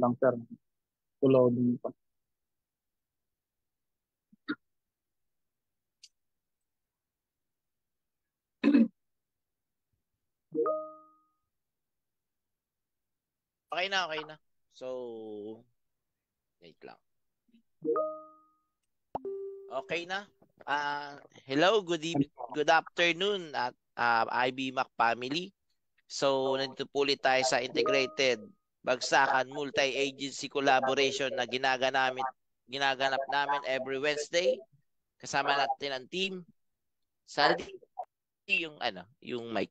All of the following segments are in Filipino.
Lang sir. Loading pa. Okay na, okay na. So, wait lang. Okay na. Hello, good afternoon at IB Mac family. So, nandito po ulit tayo sa Integrated Bagsakan Multi-Agency Collaboration na ginaganap namin every Wednesday. Kasama natin ang team. Saldi yung mic.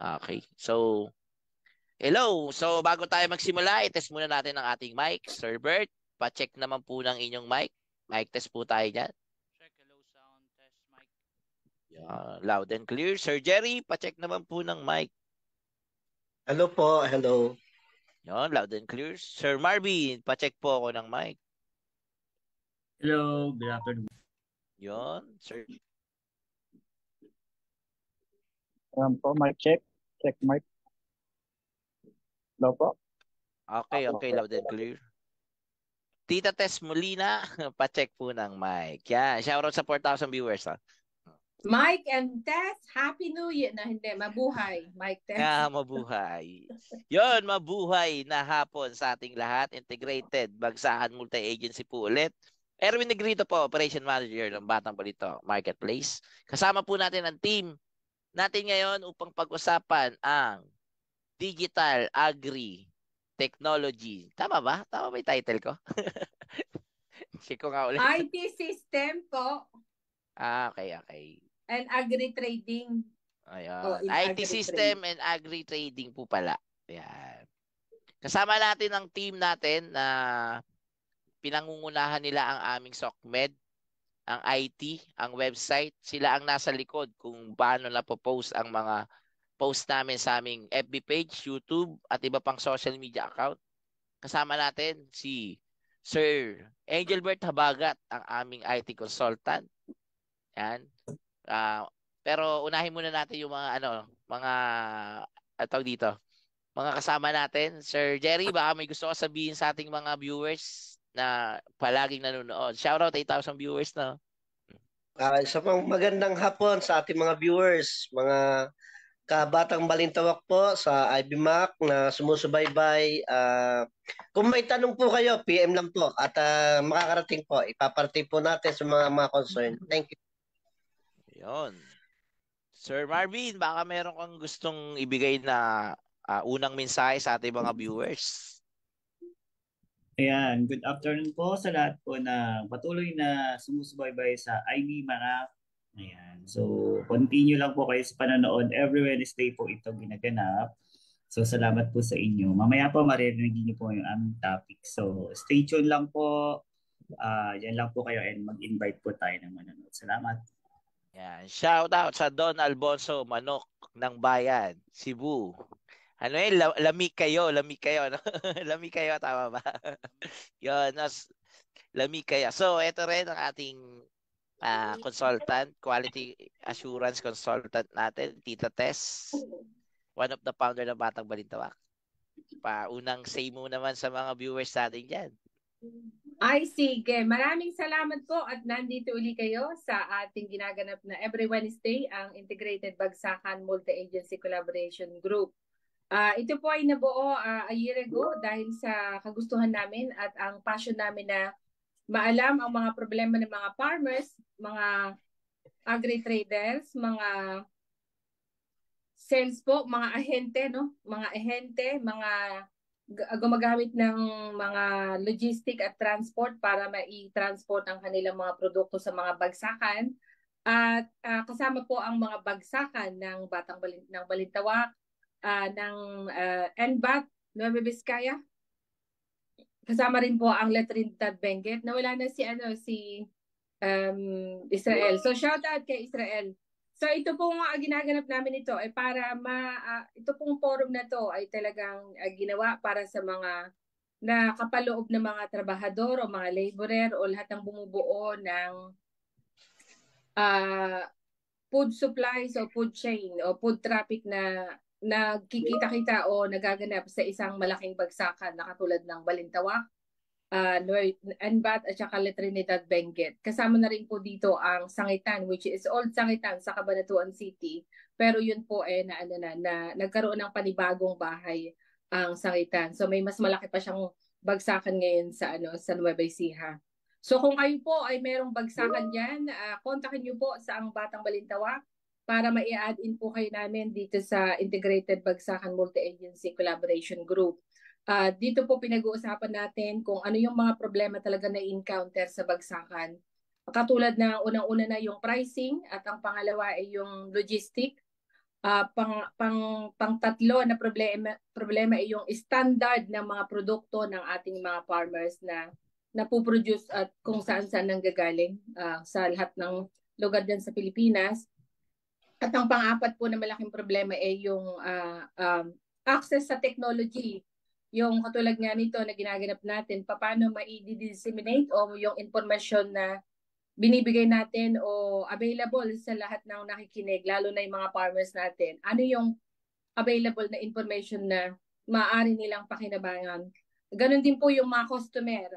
Okay. So, hello. So, bago tayo magsimula, i-test muna natin ang ating mic. Sir Bert, pa-check naman po ng inyong mic. Mic test po tayo dyan. Check, hello, sound test, mic. Loud and clear. Sir Jerry, pa-check naman po ng mic. Hello po, hello. Yan, loud and clear. Sir Marvin, pa-check po ako ng mic. Hello, good afternoon. Yan, sir. Ayan po, mic check. Check mic. Hello po. Okay, loud and clear. Tita Tess Molina, pa-check po ng mic. Yan, shoutout sa 4,000 viewers. Ha? Mike and Tess, Happy New Year. Na hindi, mabuhay. Mike, Tess. Mabuhay. Yon, mabuhay na hapon sa ating lahat. Integrated Bagsakan Multi-Agency po ulit. Erwin Negrito po, Operation Manager ng Batang Balito Marketplace. Kasama po natin ang team natin ngayon upang pag-usapan ang Digital Agri Technology. Tama ba? Tama ba yung title ko? Check ko nga ulit. IT system po. Okay. And agri-trading. Ayan. IT system and agri-trading po pala. Ayan. Kasama natin ang team natin na pinangungunahan nila ang aming SOCMED, ang IT, ang website. Sila ang nasa likod kung paano napopost ang mga post namin sa aming FB page, YouTube, at iba pang social media account. Kasama natin si Sir Angelbert Habagat, ang aming IT consultant. Yan. Pero unahin muna natin yung mga kasama natin. Sir Jerry, baka may gusto ko sabihin sa ating mga viewers na palaging nanonood. Shoutout 8,000 viewers na. Isa pang magandang hapon sa ating mga viewers, mga kabatang balintawak po sa IBMAC na sumusubaybay. Kung may tanong po kayo, PM lang po at makakarating po. Ipaparating po natin sa mga concern. Thank you. Yun. Sir Marvin, baka meron kang gustong ibigay na unang mensahe sa ating mga viewers. Ayan, good afternoon po sa lahat po na patuloy na sumusubaybay sa IB Mara. Ayan, so continue lang po kayo sa panonood. Every Wednesday po ito ginaganap. So salamat po sa inyo. Mamaya po maririnig niyo po yung aming topic. So stay tuned lang po. Yan lang po kayo and mag-invite po tayo ng manonood. Salamat. Yan. Shout out sa Don Alfonso Manok ng Bayan, Cebu. Ano yun? Lamig kayo. No? Lamig kayo, tama ba? Yun, lamig kayo. So, ito rin ang ating consultant, quality assurance consultant natin, Tita Tess. One of the founder ng Batang Balintawak. Unang say mo naman sa mga viewers natin dyan. Ay, sige. Maraming salamat po at nandito uli kayo sa ating ginaganap na every Wednesday, ang Integrated Bagsakan Multi-Agency Collaboration Group. Ito po ay nabuo a year ago dahil sa kagustuhan namin at ang passion namin na maalam ang mga problema ng mga farmers, mga agri-traders, mga sales po, mga ahente, no? Mga gumagamit ng mga logistic at transport para mai-transport ang kanilang mga produkto sa mga bagsakan. At kasama po ang mga bagsakan ng ng Balintawak, ng NBAT, Nueva Vizcaya. Kasama rin po ang La Trinidad Benguet. Nawala na si Israel. So shout out kay Israel. So ito pong ginaganap namin ito ay para ito pong forum na to ay talagang ginawa para sa mga nakapaloob na mga trabahador o mga laborer o lahat ng bumubuo ng food supplies o food chain o food traffic na nagkikita-kita o nagaganap sa isang malaking bagsakan na katulad ng Balintawak, Anbat at saka Trinidad Benguet. Kasama na rin po dito ang Sangitan, which is Old Sangitan sa Cabanatuan City. Pero yun po na nagkaroon ng panibagong bahay ang Sangitan. So may mas malaki pa siyang bagsakan ngayon sa Nueva Ecija. So kung kayo po ay merong bagsakan diyan, kontakin niyo po sa ang Batang Balintawak para mai-add in po kayo namin dito sa Integrated Bagsakan Multi-Agency Collaboration Group. Dito po pinag-uusapan natin kung ano yung mga problema talaga na encounter sa bagsakan. Katulad na unang-una na yung pricing at ang pangalawa ay yung logistic. Pang-tatlo na problema ay yung standard ng mga produkto ng ating mga farmers na napuproduce at kung saan-saan nanggagaling sa lahat ng lugar dyan sa Pilipinas. At ang pang-apat po na malaking problema ay yung access sa technology. Yung katulad nga nito na ginaganap natin, paano ma-disseminate o yung information na binibigay natin o available sa lahat ng nakikinig, lalo na yung mga farmers natin. Ano yung available na information na maaari nilang pakinabangan. Ganon din po yung mga customer.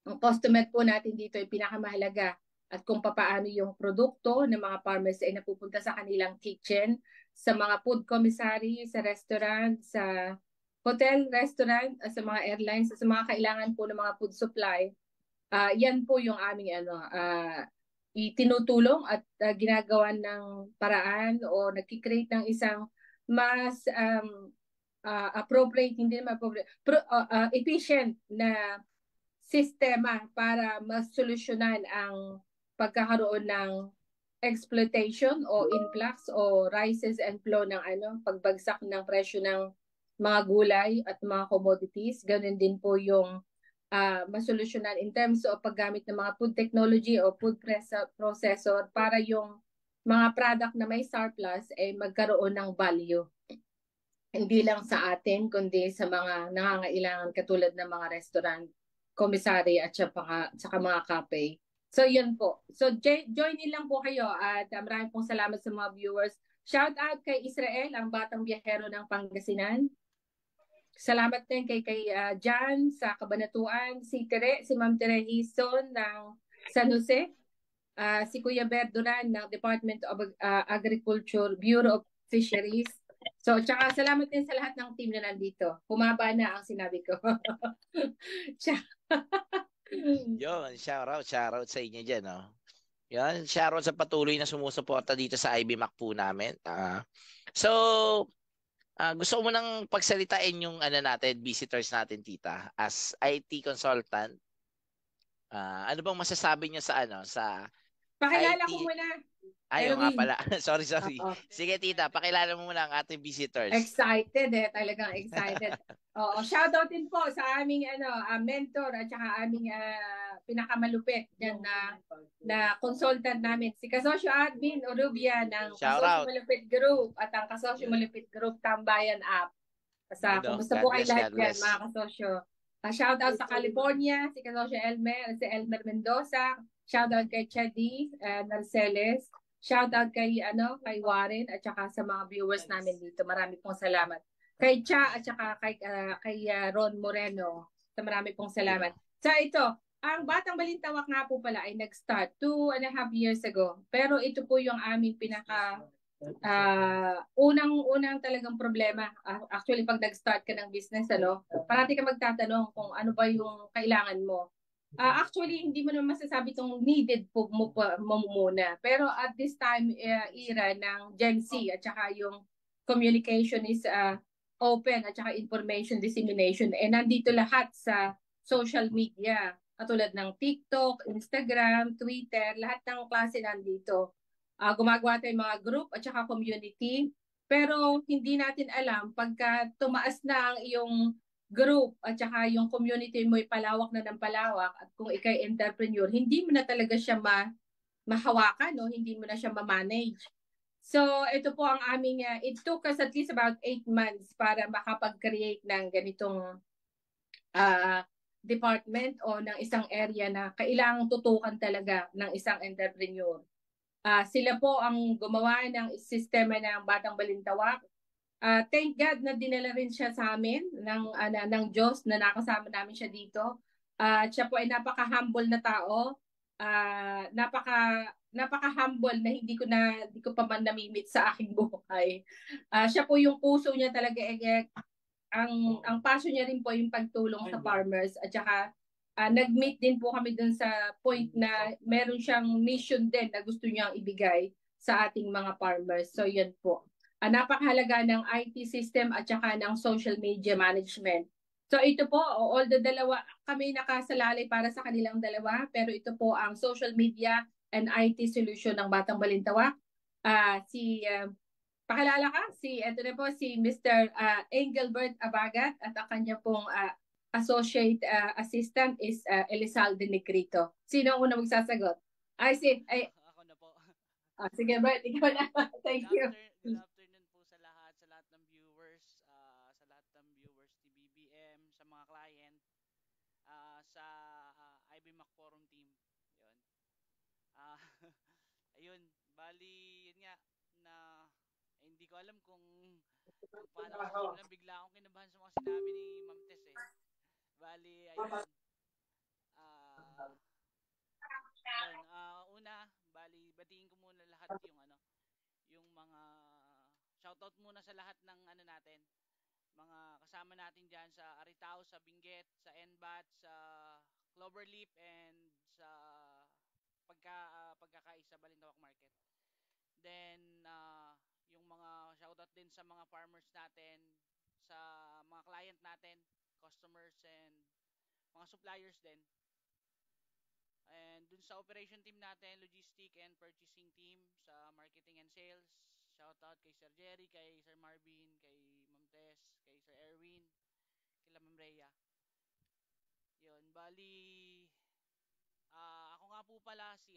Ang customer po natin dito ay pinakamahalaga at kung paano yung produkto ng mga farmers ay napupunta sa kanilang kitchen, sa mga food commissary, sa restaurant, sa hotel, restaurant, sa mga airlines, sa mga kailangan po ng mga food supply. Yan po yung aming itinutulong at ginagawa ng paraan o nagki-create ng isang mas appropriate, hindi naman appropriate, efficient na sistema para masolusyonan ang pagkakaroon ng exploitation o influx o rises and flow ng pagbagsak ng presyo ng mga gulay at mga commodities. Ganun din po yung masolusyonan in terms of paggamit ng mga food technology o food processor para yung mga product na may surplus ay magkaroon ng value. Hindi lang sa atin, kundi sa mga nangangailangan katulad ng mga restaurant, commissary at saka mga cafe. So yun po. So join in lang po kayo at maraming pong salamat sa mga viewers. Shout out kay Israel, ang batang biyahero ng Pangasinan. Salamat din kay Jan sa Cabanatuan, si Ma'am Tere Hison ng San Jose, si Kuya Berduran ng Department of Agriculture, Bureau of Fisheries. So, tsaka salamat din sa lahat ng team na nandito. Humaba na ang sinabi ko. Yun, shoutout sa inyo dyan, no? Yan, shoutout sa patuloy na sumusuporta dito sa IBMAC po namin. Gusto ko munang pagsalitain yung visitors natin, tita, as IT consultant. Ano bang masasabi niyo sa Pakilala IT? ko muna. Ayaw nga pala. sorry. Sige, tita, pakilala mo muna ang ating visitors. Excited talagang excited. Oo, shoutout din po sa aming mentor at saka aming pinakamalupit diyan na consultant namin, si Kasosyo Admin Orubia ng Kasosyo Malupit Group at ang Kasosyo Malupit Group Tambayan App. Kumusta po kayo lahat diyan, mga kasosyo? Shoutout sa California, si Kasosyo Elmer Mendoza. Shoutout kay Chedi Narceles. Shoutout kay Warren at saka sa mga viewers namin dito. Marami pong salamat. Kay Cha at saka kay Ron Moreno. Marami pong salamat. So ito, ang Batang Balintawak nga po pala ay nag-start 2.5 years ago. Pero ito po yung aming unang talagang problema. Actually, pag nag-start ka ng business, parati ka magtatanong kung ano ba yung kailangan mo. Actually, hindi mo naman masasabi itong needed po mo muna. Pero at this time, era ng Gen Z at saka yung communication is open at saka information dissemination. Nandito lahat sa social media. Katulad ng TikTok, Instagram, Twitter, lahat ng klase nandito. Gumagawa tayong mga group at saka community. Pero hindi natin alam pagka tumaas na ang iyong group at saka yung community mo ay palawak na ng palawak at kung ikay entrepreneur, hindi mo na talaga siya mahawakan, hindi mo na siya ma-manage. So, ito po ang aming, it took us at least about 8 months para makapag-create ng ganitong department o ng isang area na kailangang tutukan talaga ng isang entrepreneur. Sila po ang gumawa ng sistema ng Batang Balintawak. Thank God na dinala rin siya sa amin ng Diyos na nakasama namin siya dito. Siya po ay napaka-humble na tao. Napaka-humble na hindi ko pa man namimit sa aking buhay. Siya po yung puso niya talaga, ang passion niya rin po yung pagtulong sa farmers, at saka nag-meet din po kami dun sa point na meron siyang mission din na gusto niyang ibigay sa ating mga farmers. So yun po. Napakahalaga ng IT system at saka ng social media management. So ito po, although dalawa kami nakasalalay para sa kanilang dalawa, pero ito po ang social media and IT solution ng Batang Balintawak. Pakilala ka, ito na po si Mr. Engelbert Abagat, at ang kanya pong associate assistant is Elizalde Negrito. Sino ang unang magsasagot? Ako na po. Sige, Bert, ikaw na. Thank you. Good afternoon po sa lahat ng viewers, sa lahat ng viewers ni BBM, sa mga client, sa IBMAC Forum team. Yun. Ayun, bali, yun nga, na hindi ko alam kung paano ako simulan. Bigla akong kinabahan sa mga sinabi ni Ma'am Tess eh. Bali, ayun. Una, bali, batiin ko muna lahat yung mga shoutout muna sa lahat ng natin, mga kasama natin diyan sa Aritao, sa Benguet, sa Enbat, sa Cloverleaf, and sa pagkakaisa Balintawak Market. Then yung mga shoutout din sa mga farmers natin, sa mga client natin, customers, and mga suppliers din. And dun sa operation team natin, logistic and purchasing team, sa marketing and sales, shoutout kay Sir Jerry, kay Sir Marvin, kay Ma'am Tess, kay Sir Erwin, kay Ma'am Rhea. Yun, bali ako nga po pala si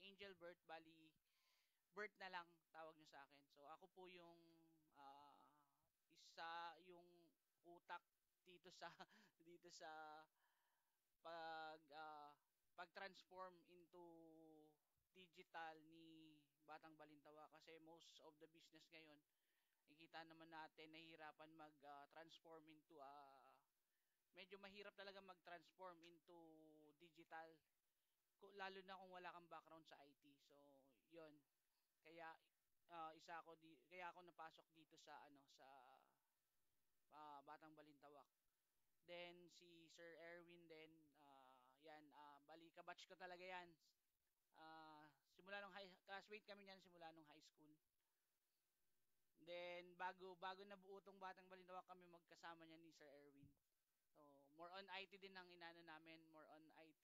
Angel Bert, bali Bert na lang tawag niyo sa akin. So ako po yung yung utak dito sa pag-transform into digital ni Batang Balintawak, kasi most of the business ngayon nakikita naman natin nahihirapan mag-transform into medyo mahirap talaga mag-transform into digital, lalo na kung wala kang background sa IT. So yun, kaya kaya ako napasok dito sa Batang Balintawak. Then si Sir Erwin din, yan, bali kabatch ko talaga yan. Simula nung classmate kami niyan simula nung high school. Then bago nabuo tong Batang Balintawak, kami magkasama niyan ni Sir Erwin. So more on IT din ang inano namin, more on IT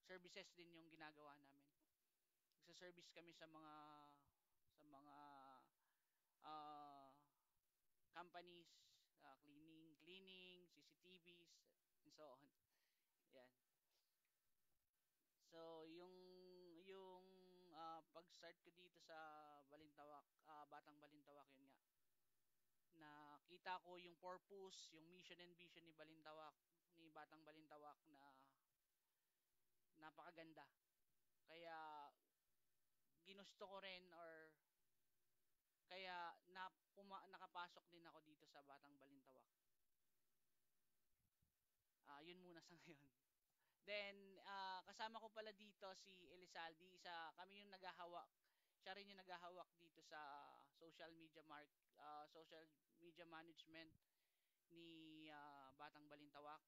services din yung ginagawa namin. Nagsa-service kami sa mga companies, cleaning, CCTVs, and so on. Yan. So yung pag-start ko dito sa Balintawak, Batang Balintawak, yun nga. Nakita ko yung purpose, yung mission and vision ni Batang Balintawak, na napakaganda. Kaya ginusto ko rin, or kaya nakapasok din ako dito sa Batang Balintawak. Yun muna sa ngayon. Then kasama ko pala dito si Elizalde, kami yung naghahawak. Siya rin yung naghahawak dito sa social media management ni Batang Balintawak.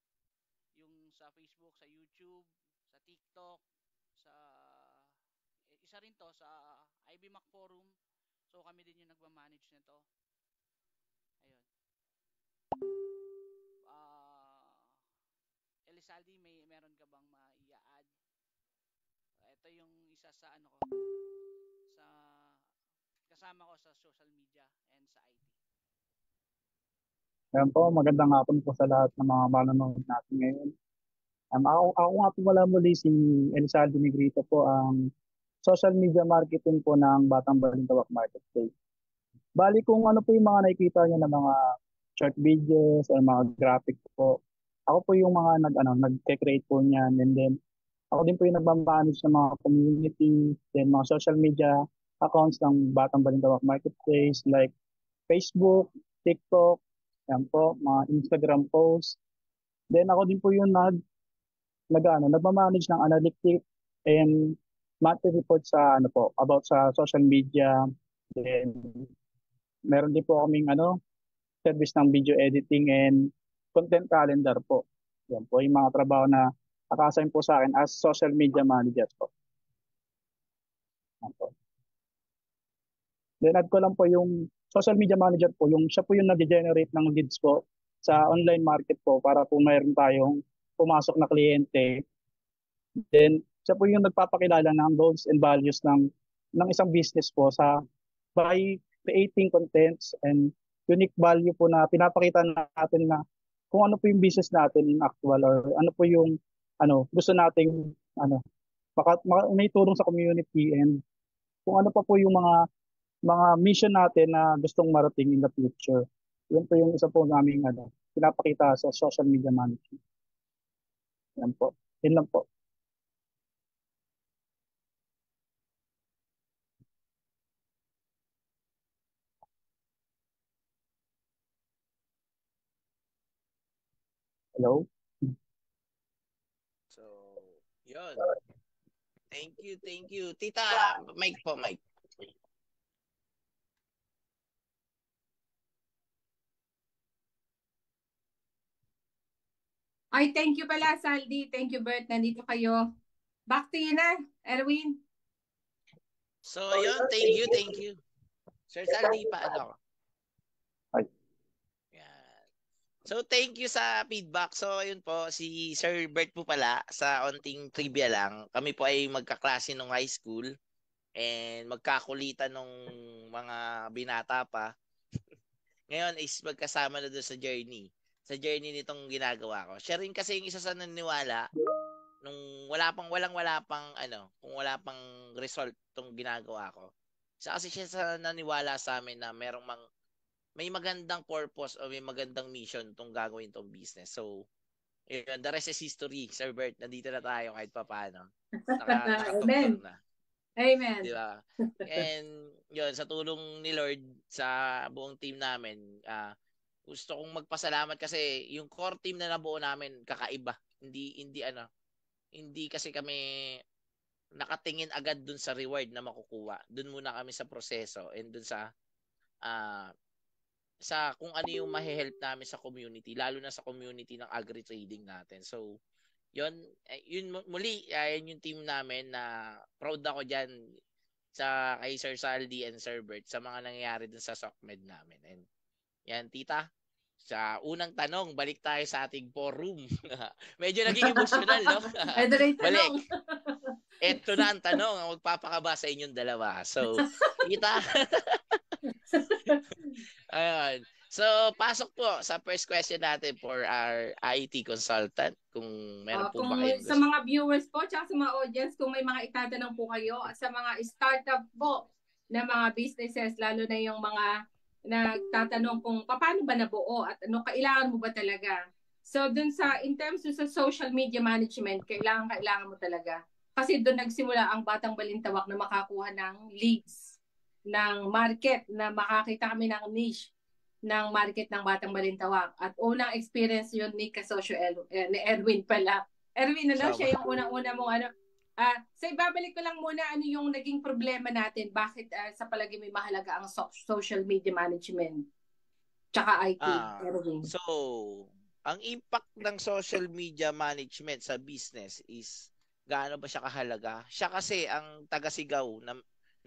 Yung sa Facebook, sa YouTube, sa TikTok, isa rin to sa IBMAC Forum. So kami din yung nagma-manage nito. Ayun. Elizalde, meron ka bang mai-add? Ito yung isa sa sa kasama ko sa social media and sa IT. Ayan po, magandang hapon po sa lahat ng mga manonood natin ngayon. Ako nga po wala muli si Elizalde Negrito po, ang social media marketing po ng Batang Balintawak Marketplace. Bali kung ano po yung mga nakikita niyo na mga short videos o mga graphic po, ako po yung mga nag-create po niyan, and then Ako din po yung nagmamanage ng mga community, then mga social media accounts ng Batang Balintawak Marketplace like Facebook, TikTok, yan po, mga Instagram posts. Then ako din po yung nagmamanage ng analytics and monthly report sa ano po, about sa social media. Then meron din po kaming service ng video editing and content calendar po. Yan po yung mga trabaho na naka-assign po sa akin as social media manager po. Yan po. Then add ko lang po yung social media manager po, siya po yung nag-generate ng leads po sa online market po para po mayroon tayong pumasok na kliyente. Then siya po yung nagpapakilala ng goals and values ng isang business po by creating contents and unique value po na pinapakita natin na kung ano po yung business natin in actual or ano po yung gusto nating may tulong sa community and kung ano pa po yung mga mission natin na gustong marating in the future. Yun po yung isa po naming pinapakita sa social media management. Yan po. Yun lang po. Hello? So, yun. Thank you. Tita, Mike po, Mike. Ay, thank you pala, Saldi. Thank you, Bert. Nandito kayo. Back to you na, Erwin. So, yun. Thank you. Sir Saldi, paano? Ay. Yan. So, thank you sa feedback. So, ayun po, si Sir Bert po pala, sa onting trivia lang, kami po ay magkaklase nung high school and magkakulitan nung mga binata pa. Ngayon is magkasama na doon sa journey nitong ginagawa ko. Siya rin kasi yung isa sa naniniwala nung kung wala pang result tong ginagawa ko. Isa kasi siya sa naniniwala sa amin na may magandang purpose o may magandang mission tong gagawin tong business. So, yun, the rest is history. Sir Bert, nandito na tayo kahit papaano. Nakatugtog na. Amen. Di ba? And yun, sa tulong ni Lord sa buong team namin, gusto kong magpasalamat kasi yung core team na nabuo namin kakaiba. Hindi kasi kami nakatingin agad dun sa reward na makukuha. Dun muna kami sa proseso and dun sa kung ano yung mahe-help namin sa community, lalo na sa community ng agri-trading natin. So, yun muli, yun yung team namin na proud ako dyan kay Sir Saldi and Sir Bert sa mga nangyayari dun sa SOCMED namin. And yan, tita, sa unang tanong, balik tayo sa ating forum. Medyo naging emotional, no? Balik. Ito na ang tanong, ang magpapakaba sa inyong dalawa. So, tita. Ayun. So, pasok po sa first question natin for our IT consultant. Kung meron po ba kayong sa mga viewers po, tsaka sa mga audience, kung may mga itatanong po kayo, sa mga startup po na mga businesses, lalo na yung mga nagtatanong kung paano ba nabuo at ano kailangan mo ba talaga. So dun in terms sa social media management, kailangan mo talaga. Kasi doon nagsimula ang Batang Balintawak na makakuha ng leads ng market, na makakita kami ng niche ng market ng Batang Balintawak. At unang experience yun ni Kasosyo ni Erwin pala. Erwin, siya yung unang-una mong so ibabalik ko lang muna ano yung naging problema natin. Bakit sa palagi may mahalaga ang social media management tsaka IT, Erwin? So, ang impact ng social media management sa business is gaano ba siya kahalaga? Siya kasi ang tagasigaw na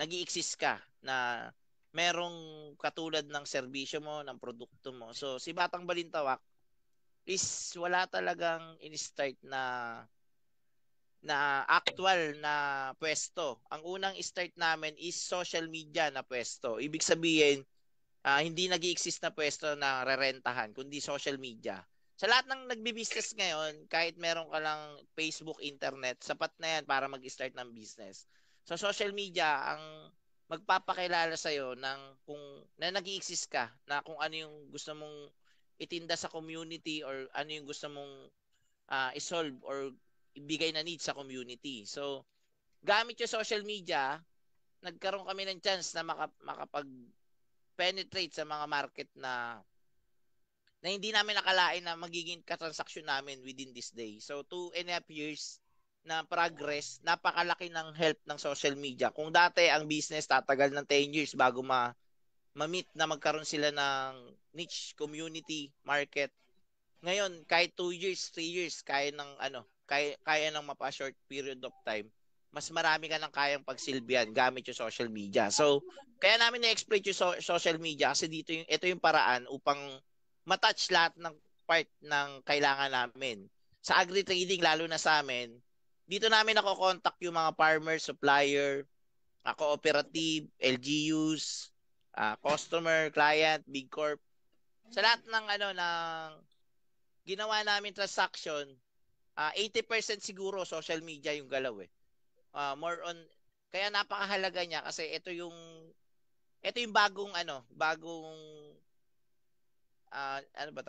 nag-i-exist ka na merong katulad ng serbisyo mo, ng produkto mo. So, si Batang Balintawak is wala talagang in-start na actual na pwesto. Ang unang start namin is social media na pwesto. Ibig sabihin, hindi nag-i-exist na pwesto na rerentahan, kundi social media. Sa lahat ng nagbi-business ngayon, kahit meron ka lang Facebook, internet, sapat na yan para mag-start ng business. So, social media, ang magpapakilala sa'yo na nag-i-exist ka, na kung ano yung gusto mong itinda sa community or ano yung gusto mong isolve or ibigay na need sa community. So, gamit yung social media, nagkaroon kami ng chance na makapag-penetrate sa mga market na hindi namin nakalain na magiging katransaksyon namin within this day. So, 2.5 years na progress, napakalaki ng help ng social media. Kung dati ang business tatagal ng 10 years bago ma-meet na magkaroon sila ng niche community market. Ngayon, kahit 2 years, 3 years, kaya nang mapa-short period of time. Mas marami ka nang kayang pagsilbihan gamit yung social media. So, kaya namin na-exploit yung social media kasi ito yung paraan upang matouch lahat ng part ng kailangan namin. Sa agri-trading, lalo na sa amin, dito namin nako-contact yung mga farmer, supplier, cooperative, LGUs, customer, client, big corp. Sa lahat ng ginawa namin transaction, 80% siguro social media yung galaw eh. More on, kaya napakahalaga niya kasi ito yung bagong ano ba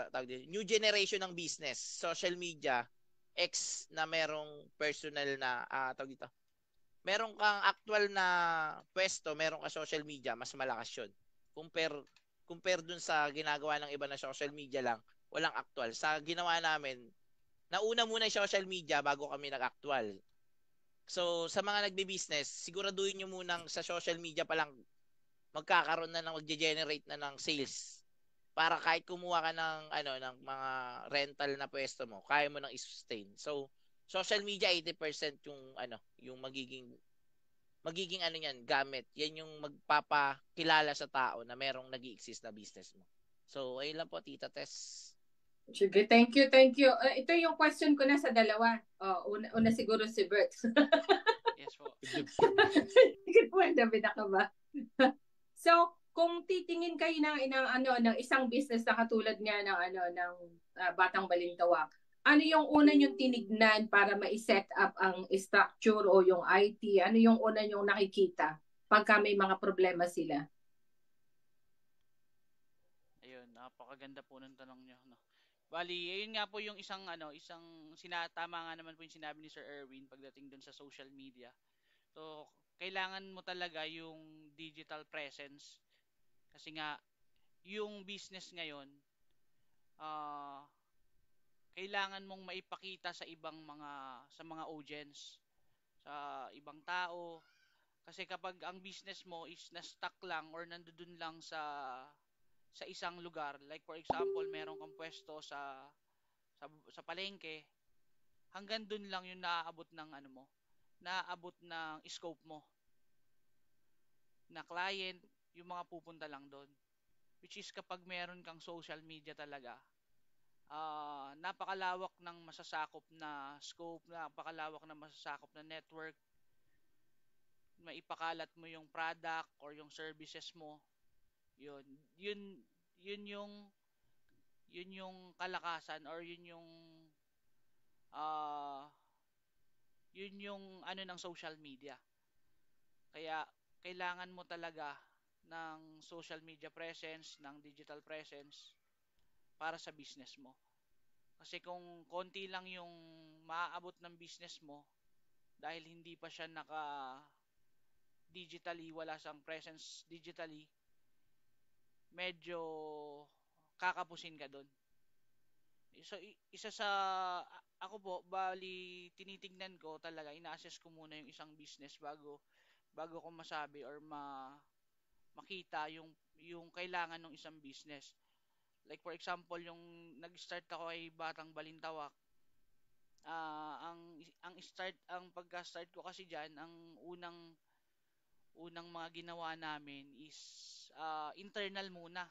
tawag dito? New generation ng business, social media, X na merong personal na tawag dito. Meron kang actual na pwesto, meron ka social media, mas malakas 'yon. Compare dun sa ginagawa ng iba na social media lang, walang actual. Sa ginawa namin, nauna muna yung social media bago kami nag-actual. So, sa mga nagbe-business, siguraduhin nyo munang sa social media pa lang magkakaroon na magge-generate na ng sales. Para kahit kumuha ka ng mga rental na pwesto mo, kaya mo nang i-sustain. So, social media 80% yung magiging gamit. Yan yung magpapakilala sa tao na merong nag-i-exist na business mo. So, ayun lang po, Tita Tess. Sige, thank you. Ito yung question ko na sa dalawa. Una siguro si Bert. Yes po. Sige po, David, ka ba? So, kung titingin kayo ng isang business na katulad nga ng Batang Balintawak, ano yung una yung tinignan para ma-set up ang structure o yung IT? Ano yung una yung nakikita pagka may mga problema sila? Ayun, napakaganda po ng tanong niyo, no. Bali, ayun nga po yung isang tama nga naman po yung sinabi ni Sir Erwin pagdating dun sa social media. So, kailangan mo talaga yung digital presence kasi nga yung business ngayon, kailangan mong maipakita sa mga audience, sa ibang tao. Kasi kapag ang business mo is na-stuck lang or nandoon lang sa isang lugar, like for example, meron kang pwesto sa palengke, hanggang dun lang yung naaabot ng scope mo na client, yung mga pupunta lang doon. Which is kapag meron kang social media talaga, napakalawak ng masasakop na scope, napakalawak ng masasakop na network, maipakalat mo yung product or yung services mo. Yun, yun, yun yung yun yung kalakasan or uh, yun yung ng social media. Kaya kailangan mo talaga ng social media presence, ng digital presence para sa business mo. Kasi kung konti lang yung maaabot ng business mo dahil hindi pa siya digitally, wala siyang presence digitally, medyo kakapusin ka doon. So, isa sa ako po, bali tinitingnan ko talaga, ina-assess ko muna yung isang business bago ko masabi or makita yung kailangan ng isang business. Like for example, yung nag-start ako ay Batang Balintawak. Ang pagka-start ko kasi diyan, ang unang mga ginawa namin is internal muna.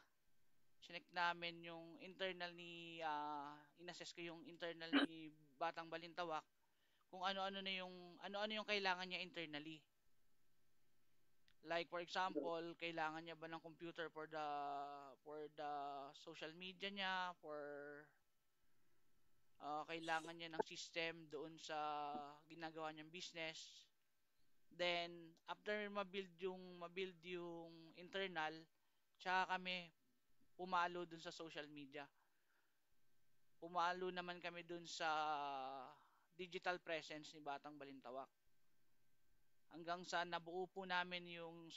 Chinek namin yung internal inassess ko yung internal ni Batang Balintawak kung ano-ano yung kailangan niya internally. Like for example, kailangan niya ba ng computer for the social media niya, kailangan niya ng system doon sa ginagawa niyang business. Then after mabuild yung internal, tsaka kami pumalo dun sa social media. Pumalo naman kami dun sa digital presence ni Batang Balintawak. Hanggang sa nabuo po namin yung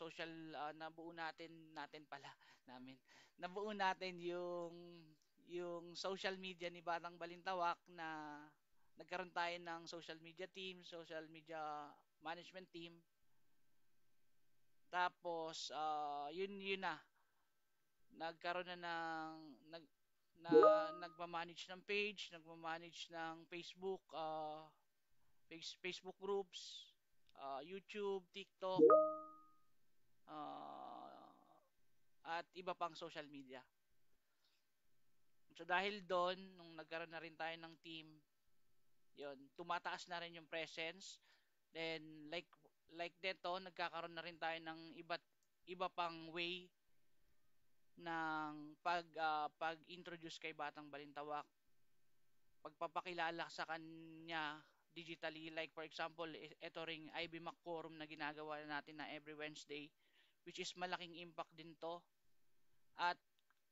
nabuo natin pala namin. Nabuo natin yung social media ni Batang Balintawak na nagkaroon tayo ng social media team, social media management team. Tapos yun na. Nagkaroon na ng nagma-manage ng page, nagma-manage ng Facebook, Facebook groups, YouTube, TikTok, at iba pang social media. So dahil doon, nung nagkaroon na rin tayo ng team, yun, tumataas na rin yung presence. Then like dito, nagkakaroon na rin tayo ng iba pang way ng pag-introduce kay Batang Balintawak, pagpapakilala sa kanya digitally, like for example, ito ring IB Mac Forum na ginagawa natin na every Wednesday, which is malaking impact din to, at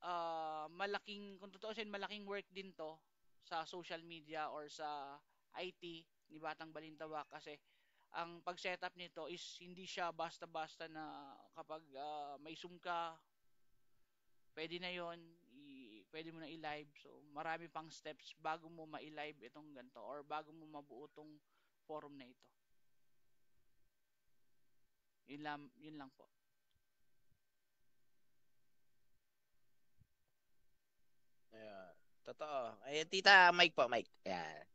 kung tutuusin, malaking work din to sa social media or sa IT ni Batang Balintawak, kasi ang pag-setup nito is hindi siya basta-basta na kapag may Zoom ka, pwede na yon, pwede mo na i-live. So marami pang steps bago mo ma-live itong ganito or bago mo mabuo tong forum na ito. Yun lang po. Totoo. Ayun, tita, Mike po, Mike. Yan.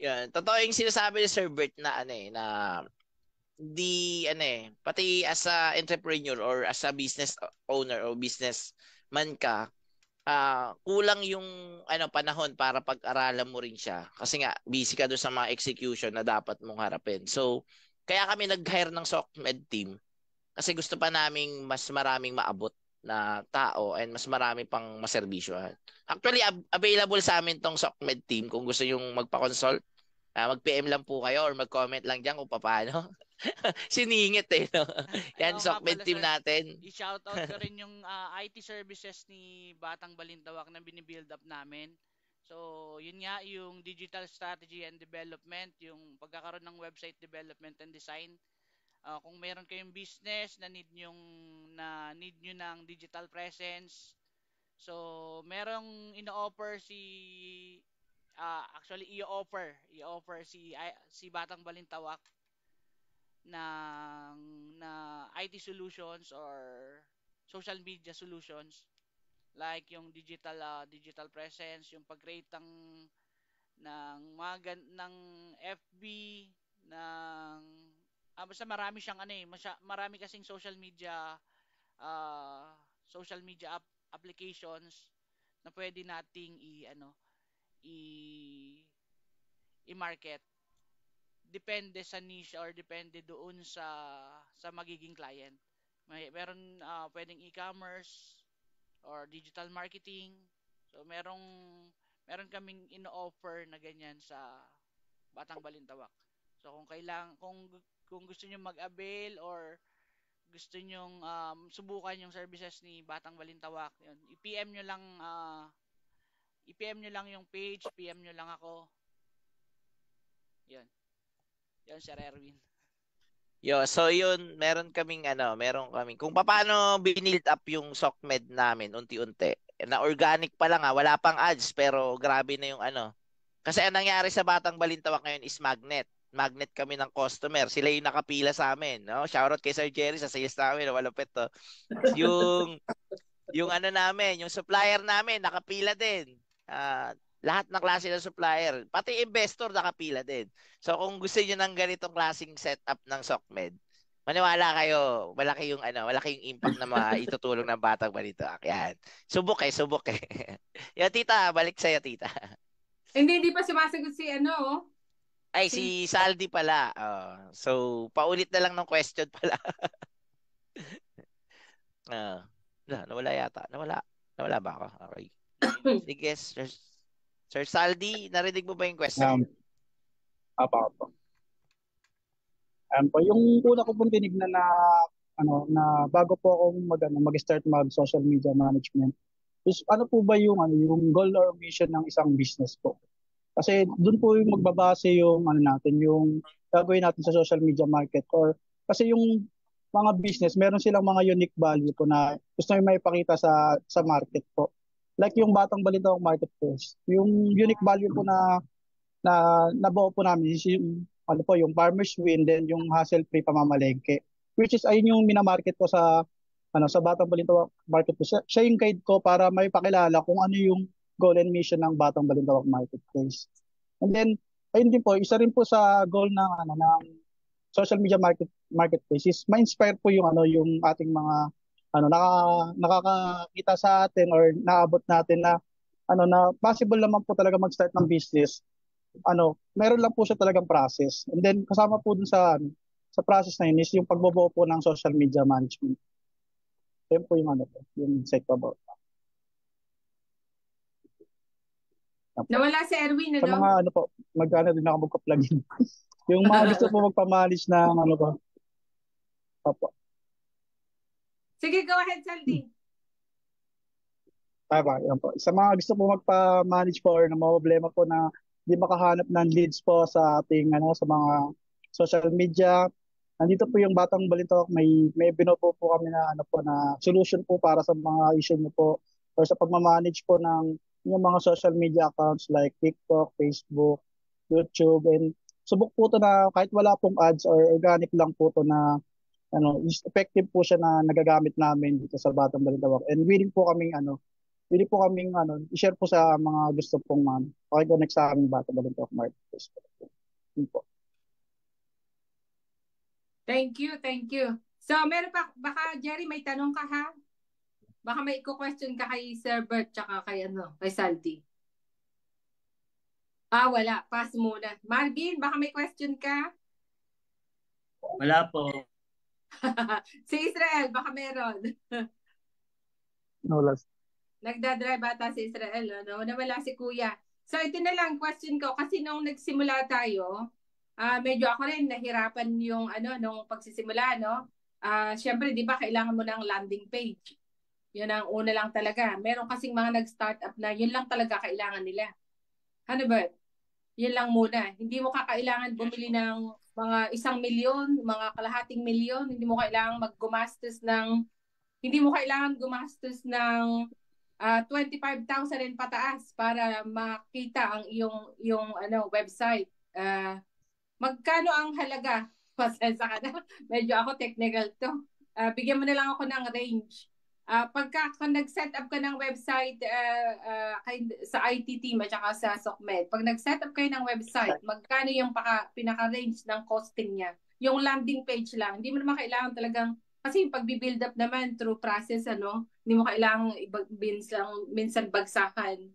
Yan. Totoo yung sinasabi ni Sir Bert na pati as a entrepreneur or as a business owner o businessman ka, kulang yung panahon para pag-aralan mo rin siya. Kasi nga, busy ka doon sa mga execution na dapat mong harapin. So, kaya kami nag-hire ng SOCMED team kasi gusto pa naming mas maraming maabot na tao and mas marami pang maserbisyohan. Actually, available sa amin tong SOCMED team kung gusto yung magpa-consult. Mag-PM lang po kayo or mag-comment lang dyan kung paano. Siningit no? Yan, SOCMED team natin. I-shoutout ko rin yung IT services ni Batang Balintawak na binibuild up namin. So, yun nga, yung digital strategy and development, yung pagkakaroon ng website development and design. Kung meron kayong business na need nyo ng digital presence, so merong ino-offer actually i-offer si Batang Balintawak na IT solutions or social media solutions, like yung digital presence, yung pag-create ng FB, ng basta marami siyang marami kasing social media applications na pwede nating i-market. Depende sa niche or depende doon sa magiging client. Meron pwedeng e-commerce or digital marketing. So meron kaming ino-offer na ganyan sa Batang Balintawak. So kung gusto niyo mag-avail or gusto niyo subukan yung services ni Batang Balintawak, yun, i-PM nyo lang yung page, PM nyo lang ako. Yun, Sir Erwin. So yun, meron kaming kung paano binild up yung SOCMED namin unti-unti. Na organic pa lang wala pang ads pero grabe na yung Kasi ang nangyari sa Batang Balintawak ngayon is magnet. Magnet kami ng customer. Sila yung nakapila sa amin, no? Shoutout kay Sir Jerry sa sales namin, malupit to. Yung namin, yung supplier namin nakapila din. Lahat ng klase ng supplier, pati investor nakapila din. So kung gusto niyo ng ganitong klaseng setup ng SOCMED, maniwala kayo, malaki yung impact na maitutulong ng Batang Balintawak. Yan. Subok eh. Yan, tita, balik sa'yo, tita. Hindi pa sumasagot si Ay, si Saldi pala. So, paulit na lang ng question pala. Nawala yata. Nawala ba ako? Okay. Sige, Sir Saldi, narinig mo ba yung question? Apa. Yung una ko pong tinignan na bago po akong mag-start mag-social media management, is ano po ba yung goal or mission ng isang business po? Kasi doon po yung magbabase yung ano natin, yung gagawin natin sa social media market or kasi yung mga business, meron silang mga unique value po na gusto nyo maipakita sa market po. Like yung Batang Balintawak Marketplace. Yung unique value po na nabuo po namin is yung ano po, yung farmers win, then yung hassle-free pamamalengke. Which is ayun yung minamarket ko sa Batang Balintawak Marketplace. Siya yung guide ko para may pakilala kung ano yung goal and mission ng Batang Balintawak Marketplace. And then ayun din po, isa rin po sa goal ng social media marketplace is ma-inspire po yung ating mga nakakakita sa atin or naabot natin na possible naman po talaga mag-start ng business. Meron lang po siya talagang process. And then kasama po dun sa process na yun is yung pagbobuo po ng social media management. Yan po yung insight ko about. Nawala si Erwin, Sa mga magkano din ako magpa-plugin. Yung mga gusto po magpa-manage ng Opo. Sige, go ahead, Saldi. Yan po. Sa mga gusto po magpa-manage po or na mga problema po na hindi makahanap ng leads po sa ating sa mga social media, nandito po yung Batang Balintawak, may binubuo po kami na solution po para sa mga issue niyo po or sa pagma-manage po ng yung mga social media accounts like TikTok, Facebook, YouTube, and subok po to na kahit wala pong ads or organic lang po to na is effective po siya na nagagamit namin dito sa Batang Balintawak. And willing po kaming i-share po sa mga gusto pong pakiconnect sa aming Batang Balintawak Marketplace. Yun po. Thank you. So, meron pa, baka Jerry, may tanong ka ha? Baka may question ka kay Sir Bert tsaka kay Saldi. Wala. Pass muna. Marvin, baka may question ka? Wala po. Si Israel, baka meron. No, last. Nagdadrive bata si Israel, nawala si Kuya. So ito na lang question ko kasi nung nagsimula tayo, medyo ako rin nahirapan yung nung pagsisimula, no? Syempre, 'di ba, kailangan mo ng landing page. 'Yun ang una lang talaga. Meron kasing mga nag-startup na 'yun lang talaga kailangan nila. Ano ba? 'Yun lang muna. Hindi mo kakailangan bumili ng mga 1,000,000, mga kalahating milyon, hindi mo kailangan gumastos ng 25,000 rin pataas para makita ang yung website. Magkano ang halaga? Pasensya ka na. Medyo ako technical to. Bigyan mo na lang ako ng range. Pagka nag-set up ka ng website sa IT team at saka sa SOCMED, pag nag-set up kayo ng website, magkano yung pinaka-range ng costing niya? Yung landing page lang. Hindi mo naman kailangan talagang, kasi yung pag-build up naman through process, hindi mo kailangan minsan bagsakan.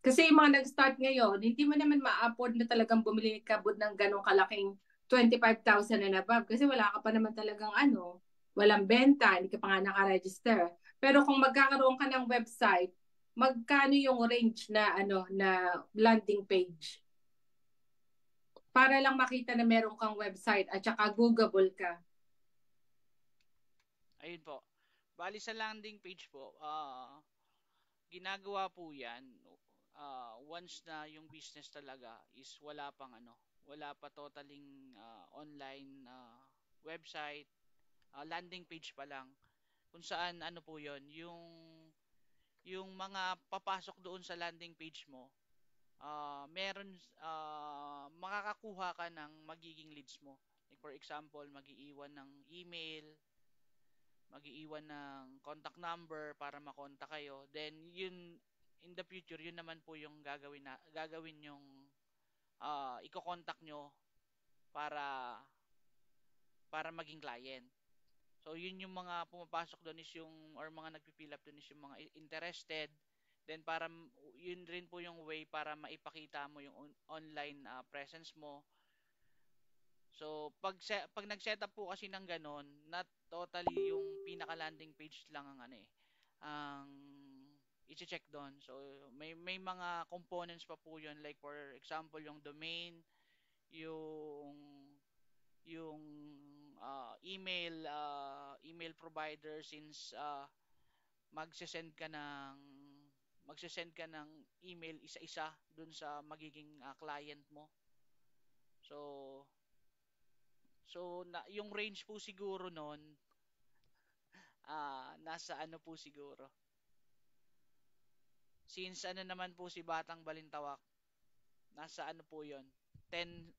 Kasi yung mga nag-start ngayon, hindi mo naman ma-afford na talagang bumili ka ng ganong kalaking 25,000 and above kasi wala ka pa naman talagang walang benta, hindi ka pa nga naka-register. Pero kung magkakaroon ka ng website, magkano yung range na na landing page? Para lang makita na meron kang website at saka Googleable ka. Ayun po. Bali sa landing page po, ginagawa po 'yan once na yung business talaga is wala pa totaling online website, landing page pa lang. Kung saan po 'yon, yung mga papasok doon sa landing page mo, makakakuha ka ng magiging leads mo. Like for example, mag-iiwan ng email, mag-iiwan ng contact number para makontak kayo. Then yun in the future, yun naman po yung gagawin yung iko-contact nyo para maging client. So yun yung mga pumapasok doon is or mga nagpi-fill up doon is yung mga interested. Then yun rin po yung way para maipakita mo yung online presence mo. So pag nag-set up po kasi ng ganon, not totally yung pinaka landing page lang ang i-check doon. So may mga components pa po 'yun, like for example yung domain, yung email provider, since magse-send ka ng magsisend ka ng email isa-isa dun sa magiging client mo. So yung range po siguro noon nasa ano po siguro. Since ano naman po si Batang Balintawak, nasa ano po 'yon? 10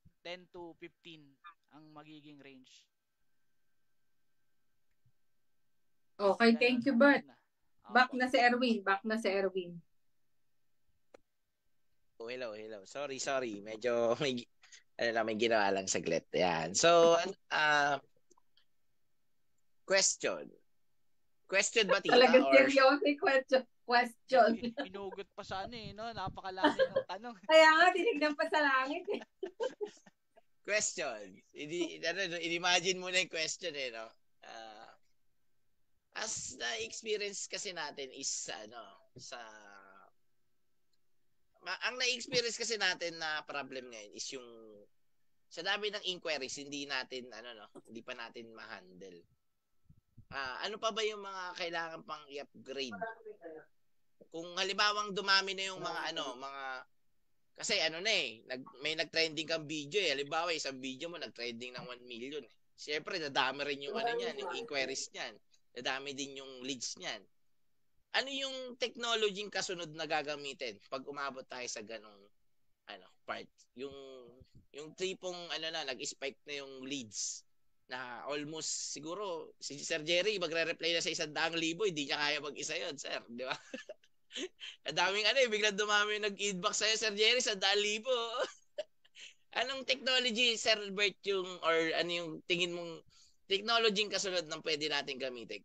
to 15 ang magiging range. Okay, Ganun thank you, po Bert. muna. Back Opo. na si Erwin. Back na si Erwin. Oh, hello. Sorry. Medyo may ginawa lang saglit. Yan. So, question. Question ba, tita? Talagang Or seryoso yung question. Hinugot pa sa ano no? Napakalalim ng tanong. Kaya nga, tinignan pa sa langit eh. question? Imagine mo na yung question no? As na-experience kasi natin is ang na-experience kasi natin na problem ngayon is yung sa dami ng inquiries hindi pa natin ma-handle. Ano pa ba yung mga kailangan pang i-upgrade? Kung halimbawang dumami na yung kasi may nag-trending kang video halimbawa isang video mo nag-trending ng 1 million Siyempre dadami rin yung yung inquiries niyan. Dadami din yung leads niyan. Ano yung technology kasunod na gagamitin pag umabot tayo sa ganong part? Yung tipong nag-spike na yung leads na almost siguro si Sir Jerry magre-reply na sa 100,000, hindi niya kaya mag-isa yun, sir, di ba? Ang daming biglang dumami nag-inbox sa'yo, Sir Jerry, 100,000. Anong technology, Sir Bert, or ano yung tingin mong technology kasunod ng pwede natin gamitin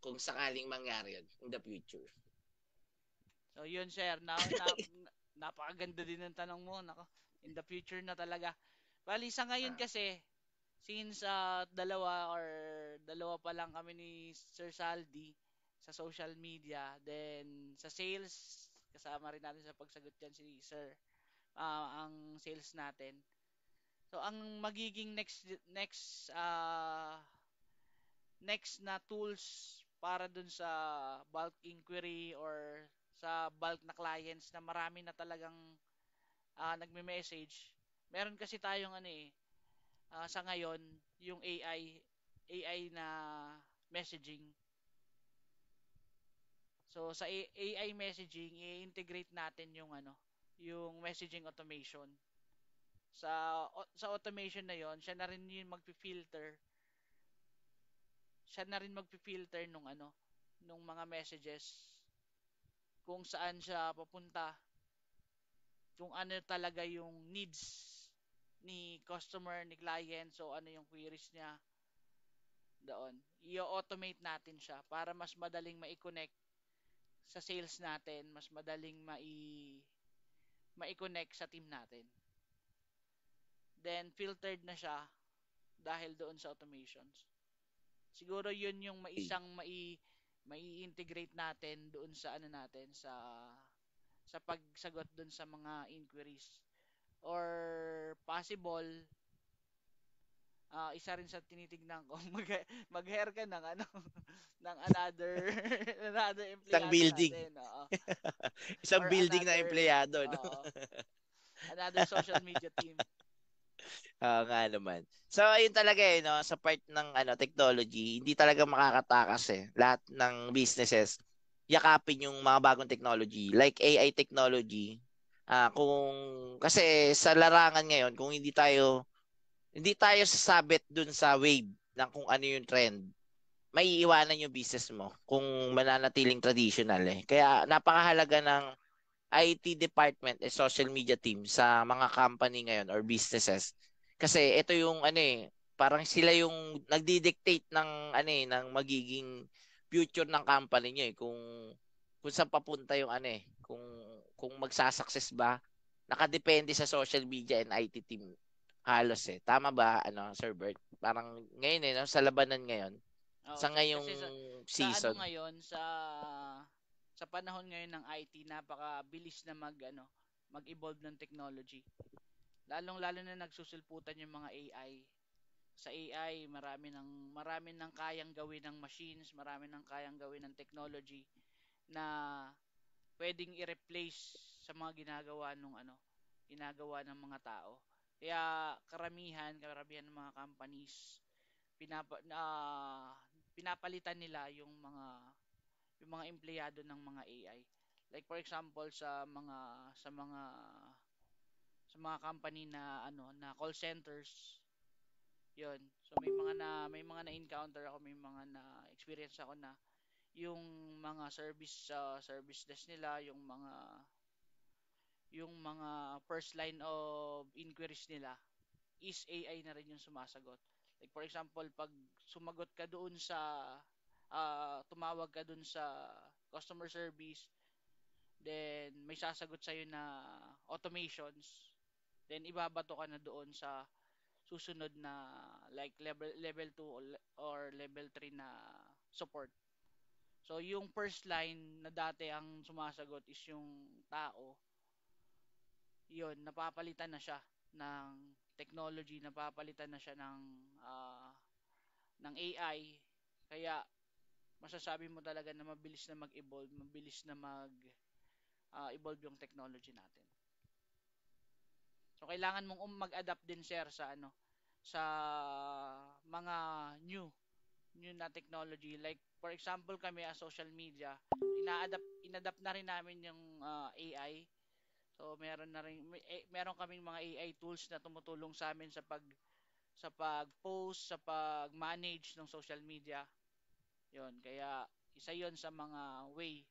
kung sakaling mangyari yun in the future? So yun, sir, napakaganda din ng tanong mo. Nako, in the future na talaga. Bali sa ngayon kasi since dalawa pa lang kami ni Sir Saldi sa social media, then sa sales kasama rin natin sa pagsagot diyan si Sir ang sales natin. So ang magiging next na tools para dun sa bulk inquiry or sa bulk na clients na marami na talagang nagme-message. Meron kasi tayong sa ngayon yung AI na messaging. So sa AI messaging, i-integrate natin yung yung messaging automation. Sa automation na yon, siya na rin magfi-filter nung mga messages kung saan siya papunta, kung ano talaga yung needs ni customer, ni client, so ano yung queries niya doon. I-automate natin siya para mas madaling mai-connect sa sales natin, mas madaling mai-connect sa team natin. Then filtered na siya dahil doon sa automations. Siguro yun yung mai-integrate natin doon sa natin sa pagsagot doon sa mga inquiries. Or possible isa rin sa tinitignan ko mag-hire ka ng ng another empleyado Isang building. natin. Isang Or building na empleyado, no? Another social media team. Nga naman. So ayun talaga no, sa part ng technology, hindi talaga makakatakas lahat ng businesses yakapin yung mga bagong technology like AI technology. Kasi sa larangan ngayon, kung hindi tayo sasabit dun sa wave ng kung ano yung trend, may iiwanan yung business mo kung mananatiling traditional Kaya napakahalaga ng IT department social media team sa mga company ngayon or businesses. Kasi ito yung parang sila yung nagdi-dictate ng ng magiging future ng company niyo kung saan papunta yung kung magsasucess ba nakadepende sa social media and IT team halos tama ba Sir Bert? Parang ngayon no, sa labanan ngayon sa ngayong season sa ngayon sa panahon ngayon ng IT, napakabilis na mag-evolve ng technology. Lalong-lalo na nagsusulputan yung mga AI. Sa AI, marami nang kayang gawin ng machines, marami nang kayang gawin ng technology na pwedeng i-replace sa mga ginagawa ng mga tao. Kaya karamihan ng mga companies pinapalitan nila yung mga empleyado ng mga AI. Like for example sa mga company na na call centers, 'yon. So may mga na-encounter ako, may mga na-experience ako na yung mga service desk nila, yung mga first line of inquiries nila is AI na rin yung sumasagot. Like for example, pag tumawag ka dun sa customer service, then may sasagot sa'yo na automations, then ibabato ka na doon sa susunod na like level 2 or level 3 na support. So yung first line na dati ang sumasagot is yung tao, yun, napapalitan na siya ng technology, napapalitan na siya ng AI. Kaya masasabi mo talaga na mabilis na mag-evolve, mabilis na evolve yung technology natin. So kailangan mong mag-adapt din, sir, sa mga new na technology. Like for example, kami as social media, inadapt na rin namin yung AI. So meron kaming mga AI tools na tumutulong sa amin sa pag-post, sa pag-manage ng social media. 'Yon, kaya isa 'yon sa mga way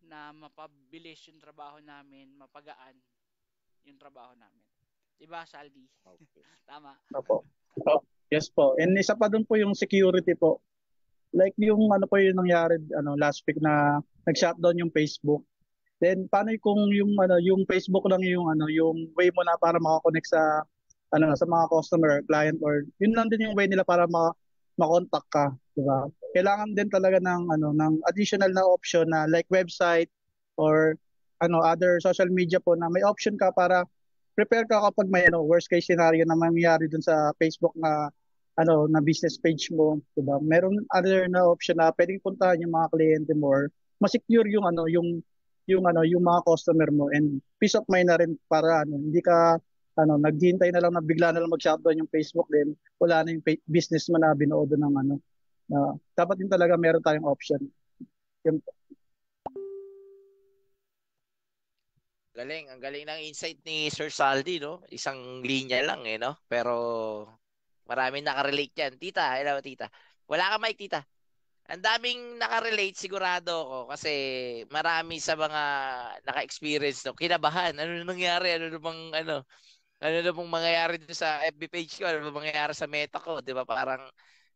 na mapabilis yung trabaho namin, mapagaan yung trabaho namin. 'Di ba, Saldi? Okay. Tama. Opo. Yes po. And isa pa dun po yung security po. Like yung po yung nangyari last week na nag-shutdown yung Facebook. Then paano kung yung Facebook lang yung way mo na para makakonect sa sa mga customer, client, or yun lang din yung way nila para ma-contact ka, di ba? Kailangan din talaga ng additional na option na like website or other social media po na may option ka para prepare ka kapag may worst case scenario na mangyayari dun sa Facebook na na business page mo, di ba? Meron other na option na pwedeng puntahan yung mga kliyente mo or ma-secure yung yung mga customer mo, and peace of mind na rin para hindi ka naghihintay na lang na bigla na lang mag-shutdown yung Facebook, din wala na yung business mo na binuo doon ng na dapat din talaga meron tayong option. Yun. Ang galing ng insight ni Sir Saldi, no? Isang linya lang no? Pero maraming nakarelate yan. Tita, hello tita. Wala ka mic, tita. Ang daming nakarelate, sigurado ako, kasi marami sa mga naka-experience kinabahan. Ano nangyari? Ano namang mangyayari dito sa FB page ko? Ano namang mangyayari sa meta ko? 'Di ba? Parang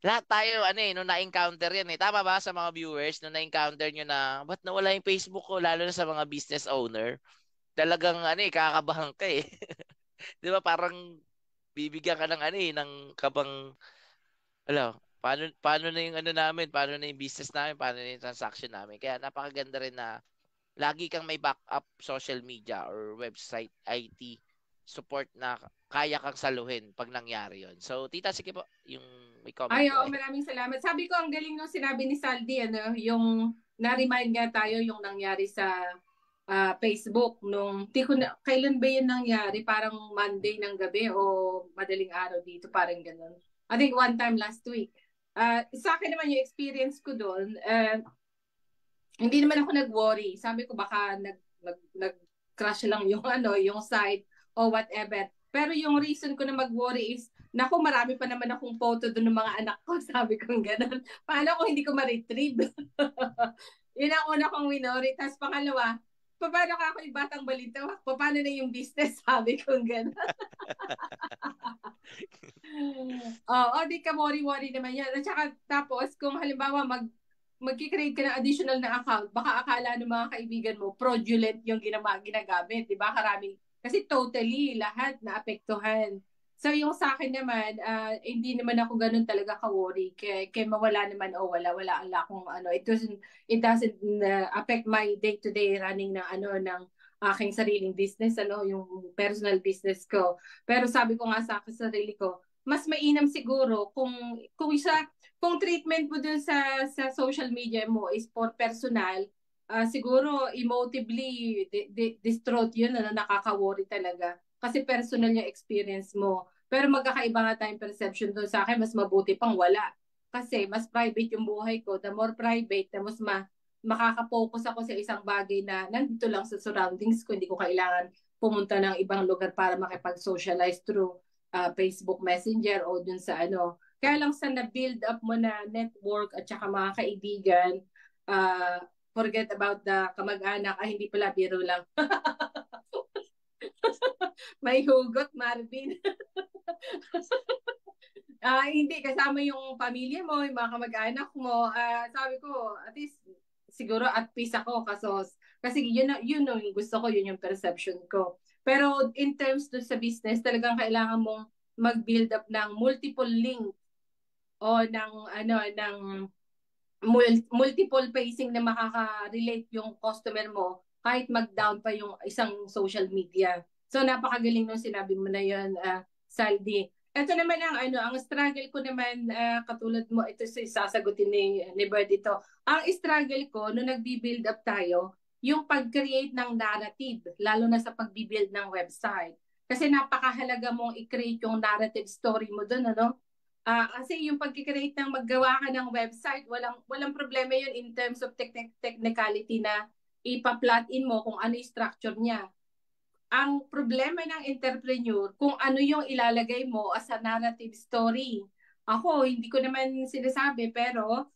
lahat tayo nung na-encounter yan Tama ba sa mga viewers, nung na-encounter nyo na ba't nawala yung Facebook ko, lalo na sa mga business owner? Talagang kakabahan ka 'Di ba? Parang bibigyan ka ng ng kabang paano na yung namin, paano na yung business namin, paano na yung transaction namin. Kaya napakaganda rin na lagi kang may backup social media or website IT support na kaya kang saluhin pag nangyari yon. So, tita, sige po, yung may comment. Ay, oo, maraming salamat. Sabi ko, ang galing nung sinabi ni Saldi, yung na-remind nga tayo yung nangyari sa Facebook kailan ba yun nangyari? Parang Monday ng gabi o madaling araw dito, parang ganun. I think one time last week. Sa akin naman yung experience ko doon, hindi naman ako nag-worry. Sabi ko baka nag-crash lang yung yung site o whatever. Pero yung reason ko na mag-worry is, naku, marami pa naman akong photo doon ng mga anak ko. Sabi ko gano'n. Paano kung hindi ko ma-retrieve? Yun ang una kong winori. Tapos pangalawa, paano ka ako yung batang balintawak? Paano na yung business? Sabi ko gano'n. Di ka worry naman yan. At saka tapos, kung halimbawa mag-create ka ng additional na account, baka akala ng mga kaibigan mo fraudulent yung ginagamit, di ba? Kasi totally lahat na apektuhan. So yung sa akin naman, hindi naman ako ganun talaga ka-worry. Kaya mawala naman wala akong it doesn't affect my day-to-day running ng aking sariling business, yung personal business ko. Pero sabi ko nga sa sarili ko, mas mainam siguro kung treatment mo dun sa social media mo is for personal, siguro emotively distraught yun, nakaka-worry talaga. Kasi personal yung experience mo. Pero magkakaiba nga tayong perception doon. Sa akin, mas mabuti pang wala. Kasi mas private yung buhay ko. The more private, the mas makaka-focus ako sa isang bagay na nandito lang sa surroundings ko. Hindi ko kailangan pumunta ng ibang lugar para makipag-socialize through Facebook Messenger o dun sa ano. Kaya lang sa na-build up mo na network at saka mga kaibigan, forget about the kamag-anak, hindi pala, biro lang. May hugot, Marvin. Hindi, kasama yung pamilya mo, yung mga kamag-anak mo. Sabi ko, at least, siguro at peace ako. Kasi yun yung gusto ko, yun yung perception ko. Pero in terms to sa business, talagang kailangan mong mag-build up ng multiple link o ng multiple facing na makaka-relate yung customer mo kahit mag-down pa yung isang social media. So napakagaling nung sinabi mo na yun, Saldi. Ito naman ang struggle ko naman, katulad mo, ito sasagutin ni Bert ito. Ang struggle ko nung nagbi-build up tayo, yung pag-create ng narrative, lalo na sa pagbi-build ng website. Kasi napakahalaga mong i-create yung narrative story mo doon, ano? Kasi yung pag-create ng maggawa ka ng website, walang problema yun in terms of technicality na ipa-plot in mo kung ano yung structure niya. Ang problema ng entrepreneur, kung ano yung ilalagay mo as a narrative story. Ako, hindi ko naman sinasabi, pero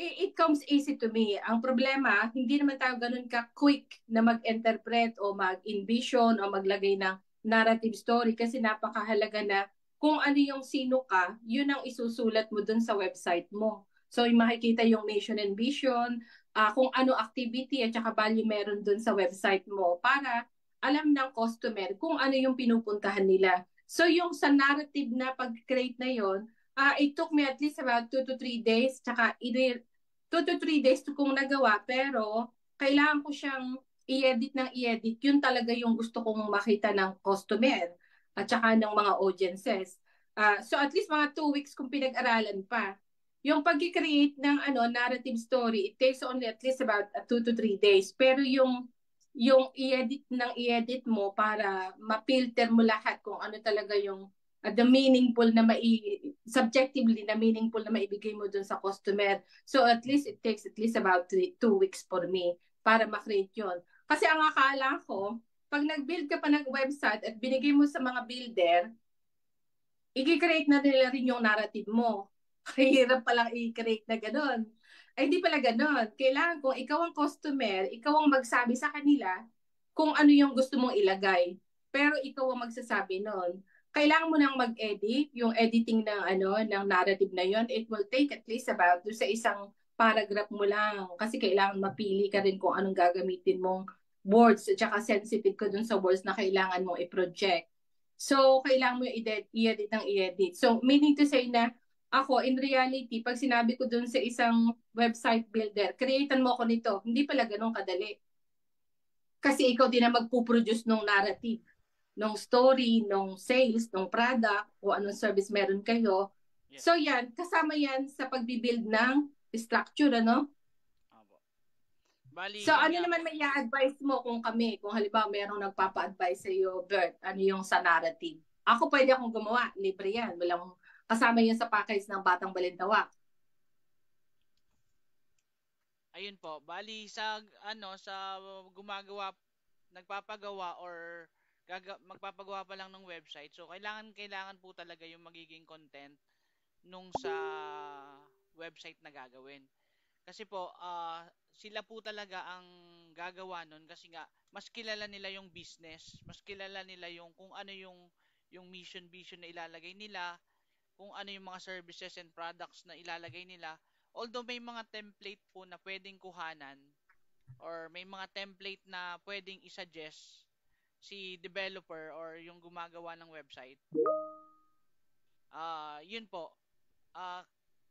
it comes easy to me. Ang problema, hindi naman tayo ganun ka-quick na mag-interpret o mag-envision o maglagay ng narrative story kasi napakahalaga na kung ano yung sino ka, yun ang isusulat mo dun sa website mo. So, makikita yung mission and vision, kung ano activity at saka value meron dun sa website mo para alam ng customer kung ano yung pinupuntahan nila. So, yung sa narrative na pag-create na yon, it took me at least about 2 to 3 days, tsaka 2 to 3 days kung nagawa, pero kailangan ko siyang i-edit. Yun talaga yung gusto kong makita ng customer at saka ng mga audiences. So at least mga 2 weeks kung pinag-aralan pa. Yung pag-create ng narrative story, it takes only at least about 2 to 3 days. Pero yung i-edit mo para ma-filter mo lahat kung ano talaga yung the meaningful na subjectively na meaningful na maibigay mo dun sa customer. So at least it takes at least about 2 weeks for me para ma-create yun. Kasi ang akala ko, pag nag-build ka pa ng website at binigay mo sa mga builder, i-create na nila rin yung narrative mo. Hirap palang i-create na gano'n. Ay, hindi pala gano'n. Kailangan kung ikaw ang customer, ikaw ang magsabi sa kanila kung ano yung gusto mong ilagay. Pero ikaw ang magsasabi noon. Kailangan mo nang mag-edit, yung editing ng narrative na yon. It will take at least about sa isang paragraph mo lang. Kasi kailangan mapili ka rin kung anong gagamitin mong words at saka sensitive ka dun sa words na kailangan mong i-project. So, kailangan mo i-edit ng i-edit. So, meaning to say na ako, in reality, pag sinabi ko dun sa isang website builder, createan mo ako nito, hindi pala ganun kadali. Kasi ikaw din na magpuproduce ng narrative, ng story, ng sales, ng product, o anong service meron kayo. Yes. So yan, kasama yan sa pagbibuild ng structure, ano? Bali, so ano naman may i-advise mo kung halimbawa merong nagpapa-advise sa iyo, Bert, ano yung sa narrative? Ako pwede akong gumawa, libre yan. Walang kasama yan sa package ng Batang Balintawak. Ayun po, bali sa nagpapagawa or magpapagawa pa lang ng website. So kailangan po talaga yung magiging content nung sa website na gagawin. Kasi po, sila po talaga ang gagawa nun kasi nga mas kilala nila yung business, mas kilala nila yung kung ano yung mission vision na ilalagay nila, kung ano yung mga services and products na ilalagay nila. Although may mga template po na pwedeng kuhanan or may mga template na pwedeng i-suggest si developer or yung gumagawa ng website. Yun po.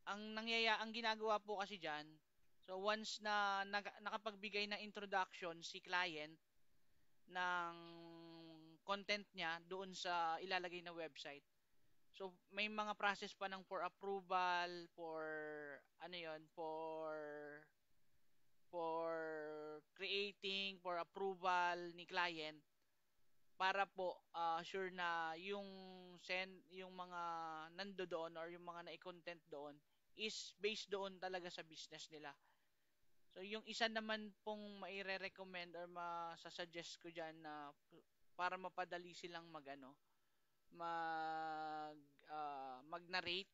Ang ginagawa po kasi diyan, so once na nakapagbigay ng introduction si client ng content niya doon sa ilalagay na website. So may mga process pa ng for approval, for waiting for approval ni client para po sure na yung mga nandoon or yung mga na-content doon is based doon talaga sa business nila. So yung isa naman pong maire-recommend or masasuggest ko diyan na para mapadali silang mag-narrate.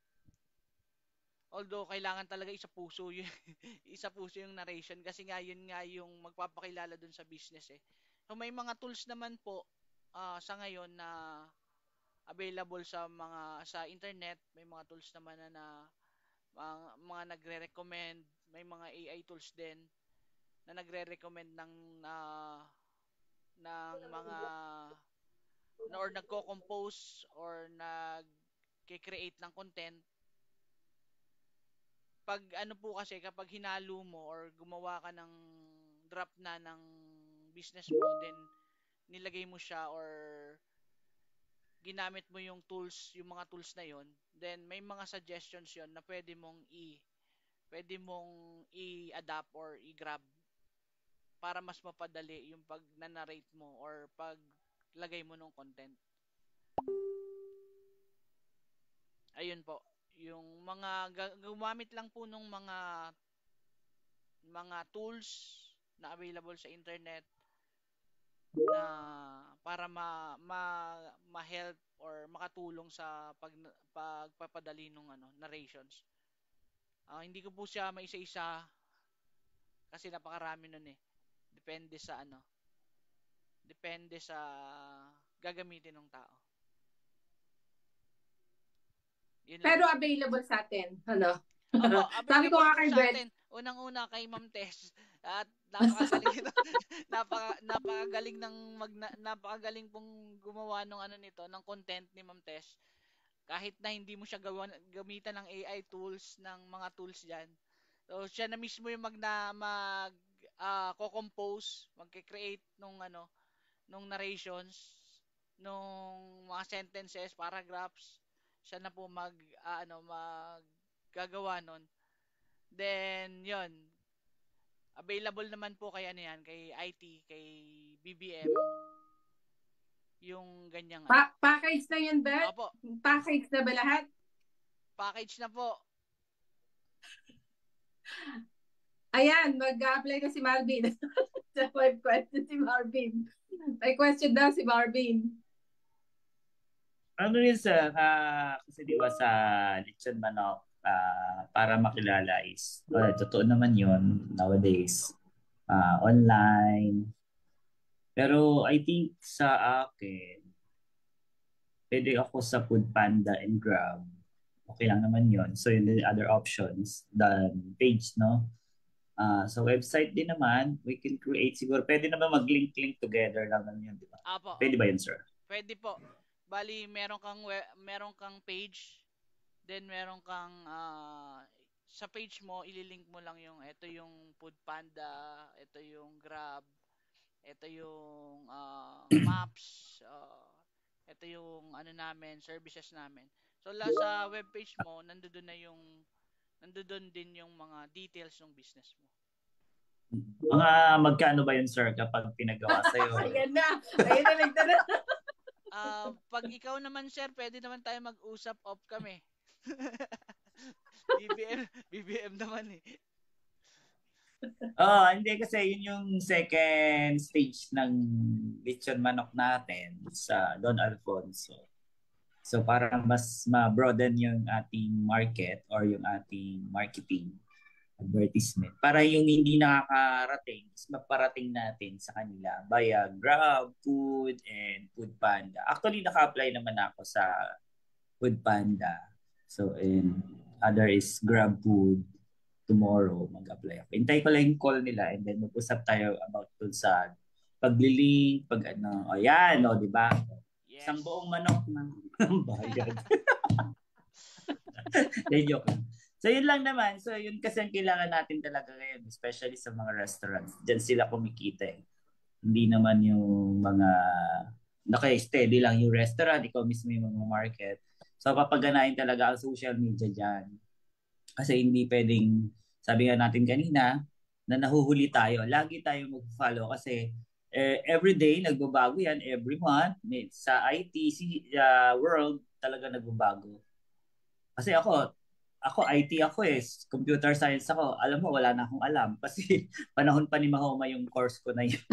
Although kailangan talaga isa puso yung narration kasi nga yun nga yung magpapakilala dun sa business eh. So may mga tools naman po sa ngayon na available sa internet, may mga tools naman na mga nagre-recommend, may mga AI tools din na nagre-recommend ng mga or nagko-compose or nag-create ng content. Pag po kasi kapag hinalo mo or gumawa ka ng draft na ng business mo, then nilagay mo siya or ginamit mo yung mga tools na yon, then may mga suggestions yon na pwede mong i-adapt or i-grab para mas mapadali yung pag na-narrate mo or pag lagay mo ng content. Ayun po, yung mga gumamit lang po ng mga tools na available sa internet na para ma-help or makatulong sa pagpapadali ng narrations. Hindi ko po siya maisa-isa kasi napakarami nun eh. Depende sa gagamitin ng tao. Pero available sa atin, ano? Opo, Sabi ko nga kay sa Brett. atin, unang-una kay Ma'am Tess. At napakagaling ito. napakagaling pong gumawa ng content ni Ma'am Tess. Kahit na hindi mo siya gamitan ng AI tools, ng mga tools diyan. So siya na mismo yung co-compose, magke-create nung narrations, nung mga sentences, paragraphs. Siya na po maggagawa nun. Then yon, available naman po kay kay IT, kay BBM yung ganyang package na yun, Beth? Opo. Package na ba lahat? Package na po. Ayan, mag-apply na si Marvin. May question si Marvin. May question daw si Marvin. Ano yun sir, kasi di ba sa lechon manok, para makilala is, totoo naman yun nowadays, online. Pero I think sa akin, pwede ako sa Foodpanda and Grab. Okay lang naman yun. So yun the other options than page, no? Sa website din naman, we can create siguro. Pwede naman mag-link together lang naman yun, di ba? Apo. Pwede ba yun, sir? Pwede po. Bali, meron kang page, then meron kang sa page mo, ililink mo lang ito yung Foodpanda, ito yung Grab, ito yung maps, ito yung services namin. So sa webpage mo, nandoon din yung mga details ng business mo. Mga magkano ba yun, sir, kapag pinagawa sa'yo? Ayan na nagtanong. Pag ikaw naman, sir, pwede naman tayo mag-usap off kami. BBM naman eh. Hindi kasi yun yung second stage ng lechon manok natin sa Don Alfonso. So parang mas ma-broaden yung ating market or yung ating marketing advertisement. Para yung hindi nakakarating, is maparating natin sa kanila via Grab, Food, and Foodpanda. Actually, naka-apply naman ako sa Foodpanda. So, and other is Grab Food. Tomorrow, mag-apply ako. Hintay ko lang yung call nila and then mag-usap tayo about dun sa paglilink, ayan, di ba? Yes. Isang buong manok ng bayad. Joke lang. So yun lang naman. So yun kasi ang kailangan natin talaga ngayon, especially sa mga restaurants. Diyan sila kumikita eh. Hindi naman yung mga naka-steady lang yung restaurant, ikaw mismo yung mga market. So papaganahin talaga ang social media dyan. Kasi hindi pwedeng, sabi nga natin kanina, na nahuhuli tayo. Lagi tayo mag-follow kasi every day nagbabago yan, every month sa IT world talaga nagbabago. Kasi ako IT ako computer science ako. Alam mo, wala na akong alam kasi panahon pa ni Mahoma yung course ko na yun.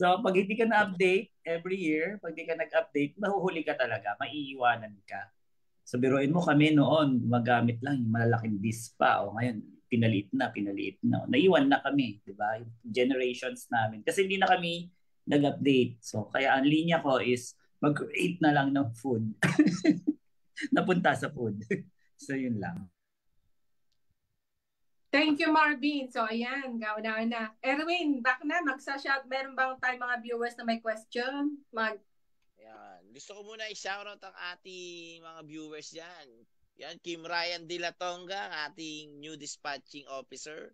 So, pag hindi ka na-update every year, pag hindi ka nag-update, mahuhuli ka talaga, maiiwanan ka. So, biruin mo kami noon, magamit lang yung malalaking disk pa. O ngayon, pinaliit na. Naiwan na kami, di ba? Generations namin. Kasi hindi na kami nag-update. So, kaya ang linya ko is mag-create na lang ng food. Napunta sa food. So, yun lang. Thank you, Marvin. So, ayan, gawin na. Erwin, back na. Magsa-shout. Meron bang tayo mga viewers na may question? Ayan. Gusto ko muna i-shoutout ang ating mga viewers dyan. Yan, Kim Ryan De La Tonga, ang ating new dispatching officer.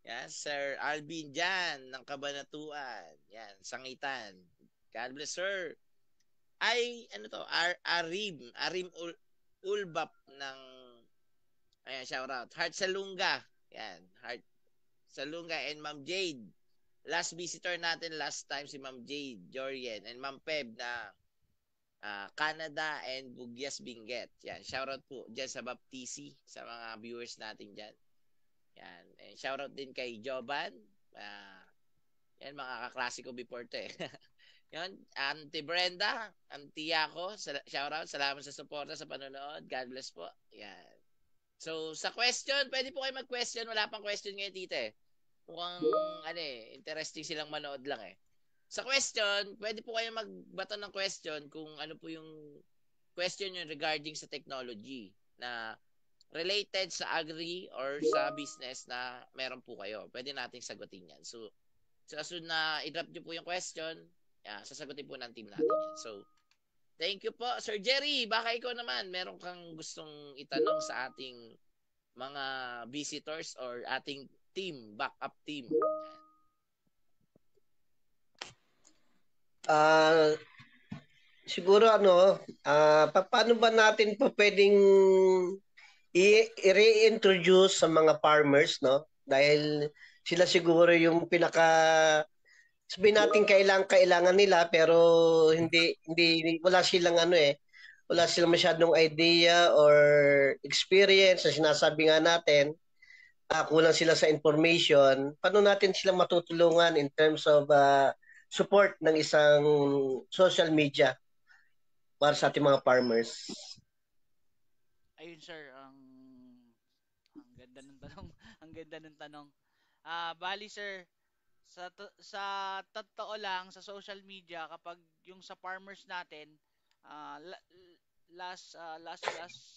Yan, Sir Alvin Jan ng Cabanatuan. Yan, Sangitan. God bless, sir. Arim Ulbap ng, ayan, shoutout. Heart Salunga. Yan, Heart Salunga and Ma'am Jade. Last visitor natin last time si Ma'am Jade Jorian and Ma'am Peb na Canada and Bugyas Benguet. Yan, shoutout po dyan sa Baptisi, sa mga viewers natin dyan. Yan, and shoutout din kay Joban. Yan, mga kaklase ko before to eh. Yan, Auntie Brenda, Auntie Yako, shoutout, salamat sa suporta sa panonood. God bless po. Yan. So, sa question, pwede po kayo mag-question. Wala pang question ngayon, tite. Mukhang, interesting silang manood lang eh. Sa question, pwede po kayo magbato ng question kung ano po yung question nyo regarding sa technology na related sa agri or sa business na meron po kayo. Pwede nating sagutin yan. So as na i-drop nyo po yung question, sasagutin po ng team natin yan. So, thank you po. Sir Jerry, baka ikaw naman, meron kang gustong itanong sa ating mga visitors or ating team, backup team. Siguro paano ba natin po pwedeng i-reintroduce sa mga farmers, no? Dahil sila siguro yung sabihin natin kailangan nila pero hindi wala silang wala silang masyadong idea or experience na sinasabi nga natin, kulang sila sa information. Paano natin sila matutulungan in terms of support ng isang social media para sa ating mga farmers? Ayun, sir, ang ganda ng tanong. Ang ganda ng tanong. Bali, sir, sa totoo lang sa social media, kapag yung sa farmers natin, last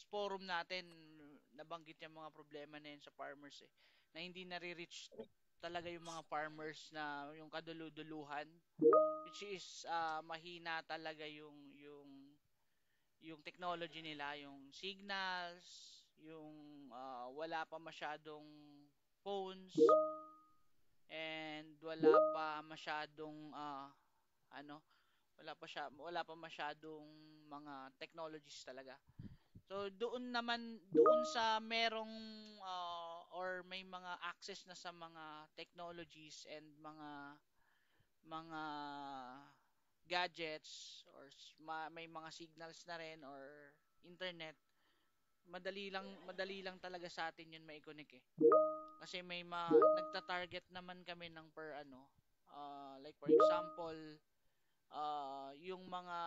forum natin, nabanggit yung mga problema na yun sa farmers na hindi nare-reach talaga yung mga farmers na yung kaduluduluhan, which is mahina talaga yung technology nila, yung signals, yung wala pa masyadong phones, and wala pa masyadong wala pa masyadong mga technologies talaga. So doon sa merong or may mga access na sa mga technologies and mga gadgets or may mga signals na rin or internet, madali lang talaga sa atin yun mai-connect kasi may nagta-target naman kami ng per like for example, yung mga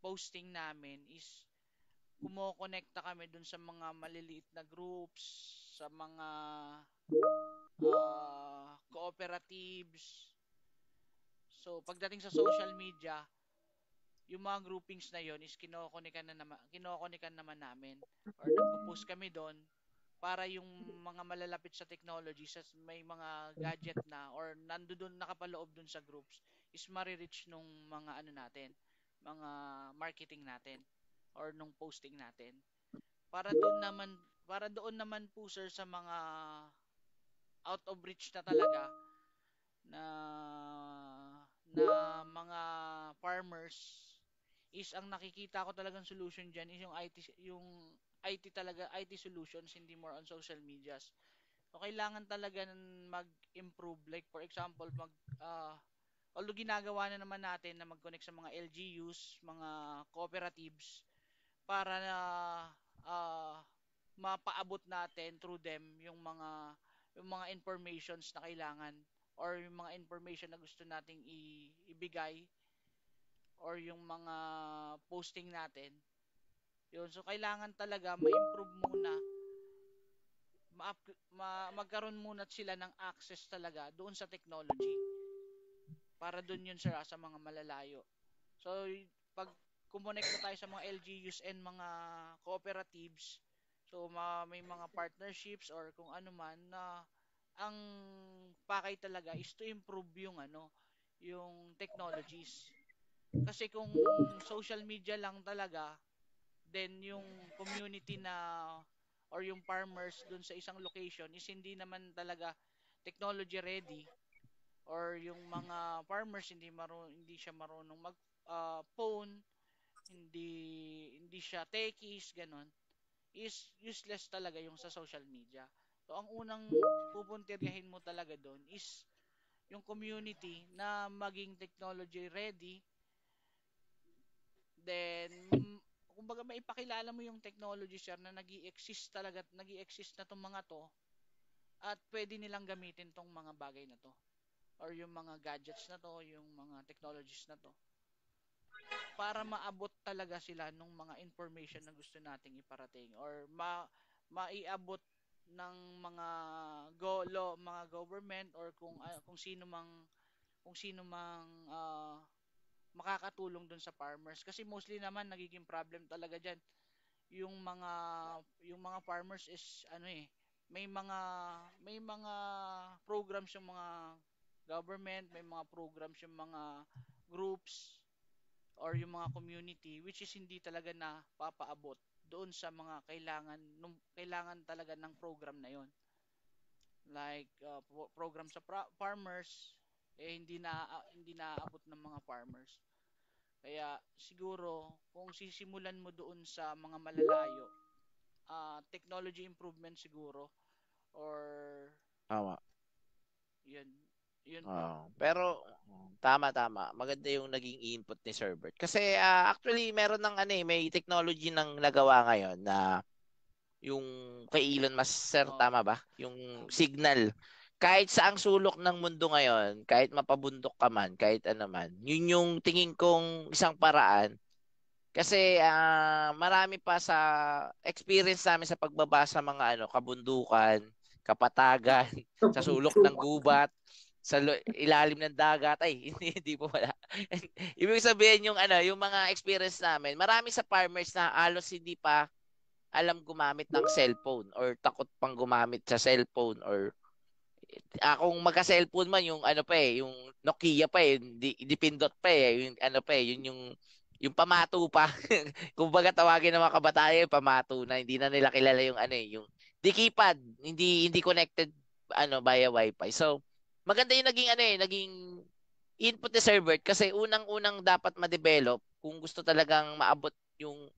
posting namin is kumokonekta kami dun sa mga maliliit na groups, sa mga cooperatives. So pagdating sa social media, yung mga groupings na yon is kinokonikan naman namin or nagpo-post kami doon para yung mga malalapit sa technology, sa may mga gadget na or nandoon nakapaloob doon sa groups, is ma-reach nung mga natin, mga marketing natin or nung posting natin. Para doon naman po, sir, sa mga out of reach na talaga na mga farmers, is ang nakikita ko talagang solution diyan is yung IT talaga, IT solutions, hindi more on social medias. So kailangan talaga mag-improve, like for example, although ginagawa na naman natin na mag-connect sa mga LGUs, mga cooperatives para na ah, mapaabot natin through them yung mga informations na kailangan or yung mga information na gusto nating ibigay or yung mga posting natin. Yun, so kailangan talaga ma-improve muna, magkaroon muna sila ng access talaga doon sa technology para doon yun sa mga malalayo. So pag kumonect na tayo sa mga LGUs and mga cooperatives, so may mga partnerships or kung ano man na ang pakay talaga is to improve yung technologies. Kasi kung social media lang talaga, then yung community or yung farmers dun sa isang location is hindi naman talaga technology ready, or yung mga farmers hindi siya marunong mag phone, hindi hindi siya techies, ganon, is useless talaga yung sa social media. So ang unang pupuntiryahin mo talaga doon is yung community na maging technology ready. Then kumbaga maipakilala mo yung technology, sir, na nag-i-exist talaga, nag-i-exist na tong mga to at pwede nilang gamitin tong mga bagay na to or yung mga gadgets na to, yung mga technologies na to para maabot talaga sila nung mga information na gusto nating iparating or maiabot ng mga government or kung sino mang makakatulong dun sa farmers, kasi mostly naman nagiging problem talaga diyan yung mga farmers is may mga programs yung mga government, may mga programs yung mga groups or yung mga community which is hindi talaga na papaabot doon sa mga kailangan talaga ng program na yon, like program sa farmers, hindi naaabot ng mga farmers. Kaya siguro kung sisimulan mo doon sa mga malalayo, technology improvement siguro, or Tama. yun yun pa. Pero tama. Maganda yung naging input ni Sir Bert. Kasi actually meron ng may technology ng nagawa ngayon na yung kay Elon Musk, sir, tama ba? Yung Tama. signal. Kahit saang sulok ng mundo ngayon, kahit mapabundok ka man, kahit ano man, yun yung tingin kong isang paraan. Kasi marami pa sa experience namin sa pagbabasa mga kabundukan, kapatagan, sa sulok ng gubat, sa ilalim ng dagat. Ay, hindi po wala. Ibig sabihin yung mga experience namin, marami sa farmers na halos hindi pa alam gumamit ng cellphone or takot pang gumamit sa cellphone, or kung magka-cellphone man yung yung Nokia pa hindi pindot pa yung yung pamato pa. Kumbaga tawagin ng mga kabataan yung pamato na hindi na nila kilala yung yung di keypad, hindi connected via wifi. So maganda yung naging input ni server, kasi unang-unang dapat ma-develop kung gusto talagang maabot yung,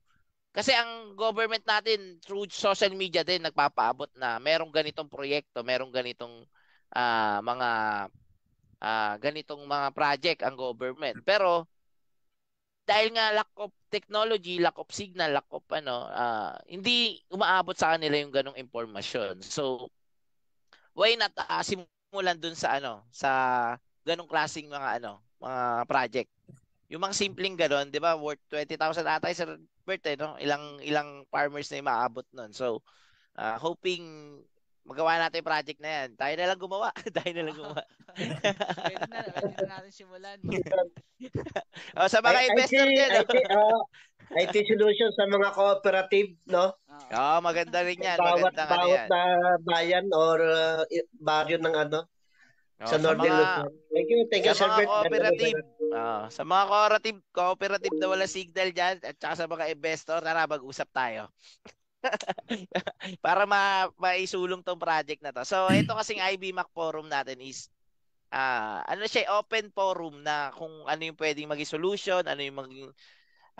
kasi ang government natin through social media din nagpapaabot na merong ganitong proyekto, merong ganitong mga ganitong mga project ang government. Pero dahil nga lack of technology, lack of signal, lack of hindi umaabot sa kanila yung ganong impormasyon. So why not simulan dun sa sa ganong klaseng mga project. Yung mga simpleng gano'n, 'di ba? Worth 20,000 ata sa birthday, no? Ilang farmers na yung maaabot nun. So, hoping magawa natin yung project na yan. Tayo na lang gumawa. Tayo na lang gumawa. Pwede na natin simulan. Sa mga investor dyan. IT solution sa mga cooperative, no? Maganda rin yan. Bawat yan. na bayan or baryo ng sa Northern Luzon. Thank you, sa Sir mga cooperative. Sa mga cooperative na wala signal dyan, at saka sa mga investor, tara mag-usap tayo. Para maisulong tong project na to. So, ito kasing IBMAC forum natin is open forum na kung ano yung pwedeng maging solution, ano yung maging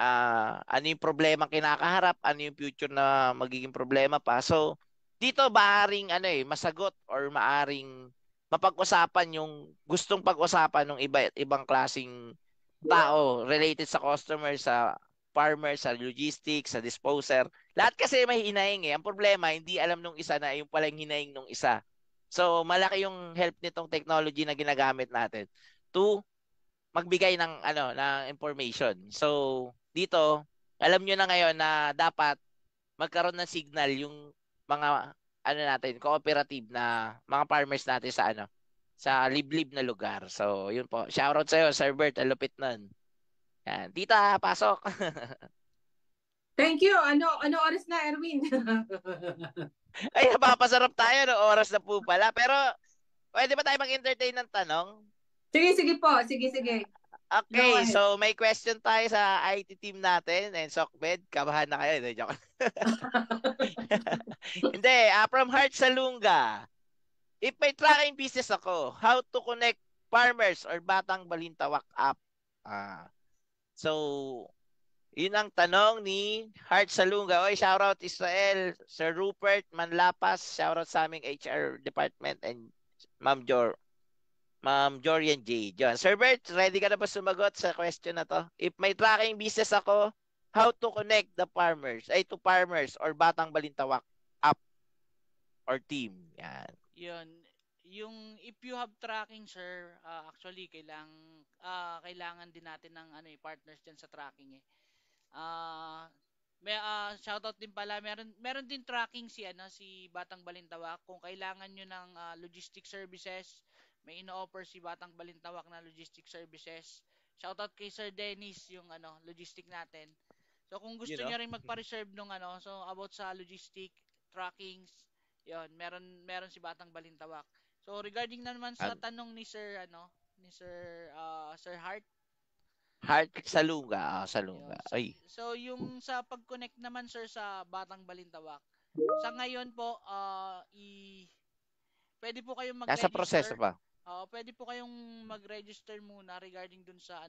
ano yung problema kinakaharap, ano yung future na magiging problema pa. So, dito maaring masagot or maaring mapag-usapan yung gustong pag-usapan ng ibang klasing tao related sa customer, sa farmer, sa logistics, sa disposer. Lahat kasi may hinaing eh. Ang problema, hindi alam nung isa na yung palang hinaing nung isa. So, malaki yung help nitong technology na ginagamit natin to magbigay ng information. So, dito, alam nyo na ngayon na dapat magkaroon ng signal yung mga cooperative na mga farmers natin sa liblib na lugar. So, yun po. Shoutout sa'yo, Sir Bert. Ang lupit nun. Yan. Tita, pasok. Thank you. Ano oras na, Erwin? Ay, napapasarap tayo no oras na po pala. Pero, pwede ba tayo mag-entertain ng tanong? Sige po. Sige. Okay, so may question tayo sa IT team natin. And Sokbed, kabahan na kayo. Joke. Hindi, from Heart Salunga. If may tracking business ako, how to connect farmers or Batang Balintawak app? So, yun ang tanong ni Heart Salunga. Oy, shoutout Israel, Sir Rupert Manlapas, shoutout sa aming HR department and Ma'am Jorian J. John. Sir Bert, ready ka na ba sumagot sa question na to? If may tracking business ako, how to connect to farmers or Batang Balintawak app or team? Yan. Yun. Yung if you have tracking, sir, actually kailangan din natin ng partners diyan sa tracking eh. May shoutout din pala, meron din tracking si Batang Balintawak kung kailangan niyo ng logistic services. May ino-offer si Batang Balintawak na logistic services. Shoutout kay Sir Dennis yung logistic natin. So kung gusto niyo rin magpa-reserve nung so about sa logistic trackings, yon meron si Batang Balintawak. So regarding naman sa tanong ni Sir Sir Hart Salunga. Salunga. Ay. So yung sa pag-connect naman sir sa Batang Balintawak, sa ngayon po pwede po kayong mag-register. Nasa proseso pa. Pwede po kayong mag-register muna regarding dun sa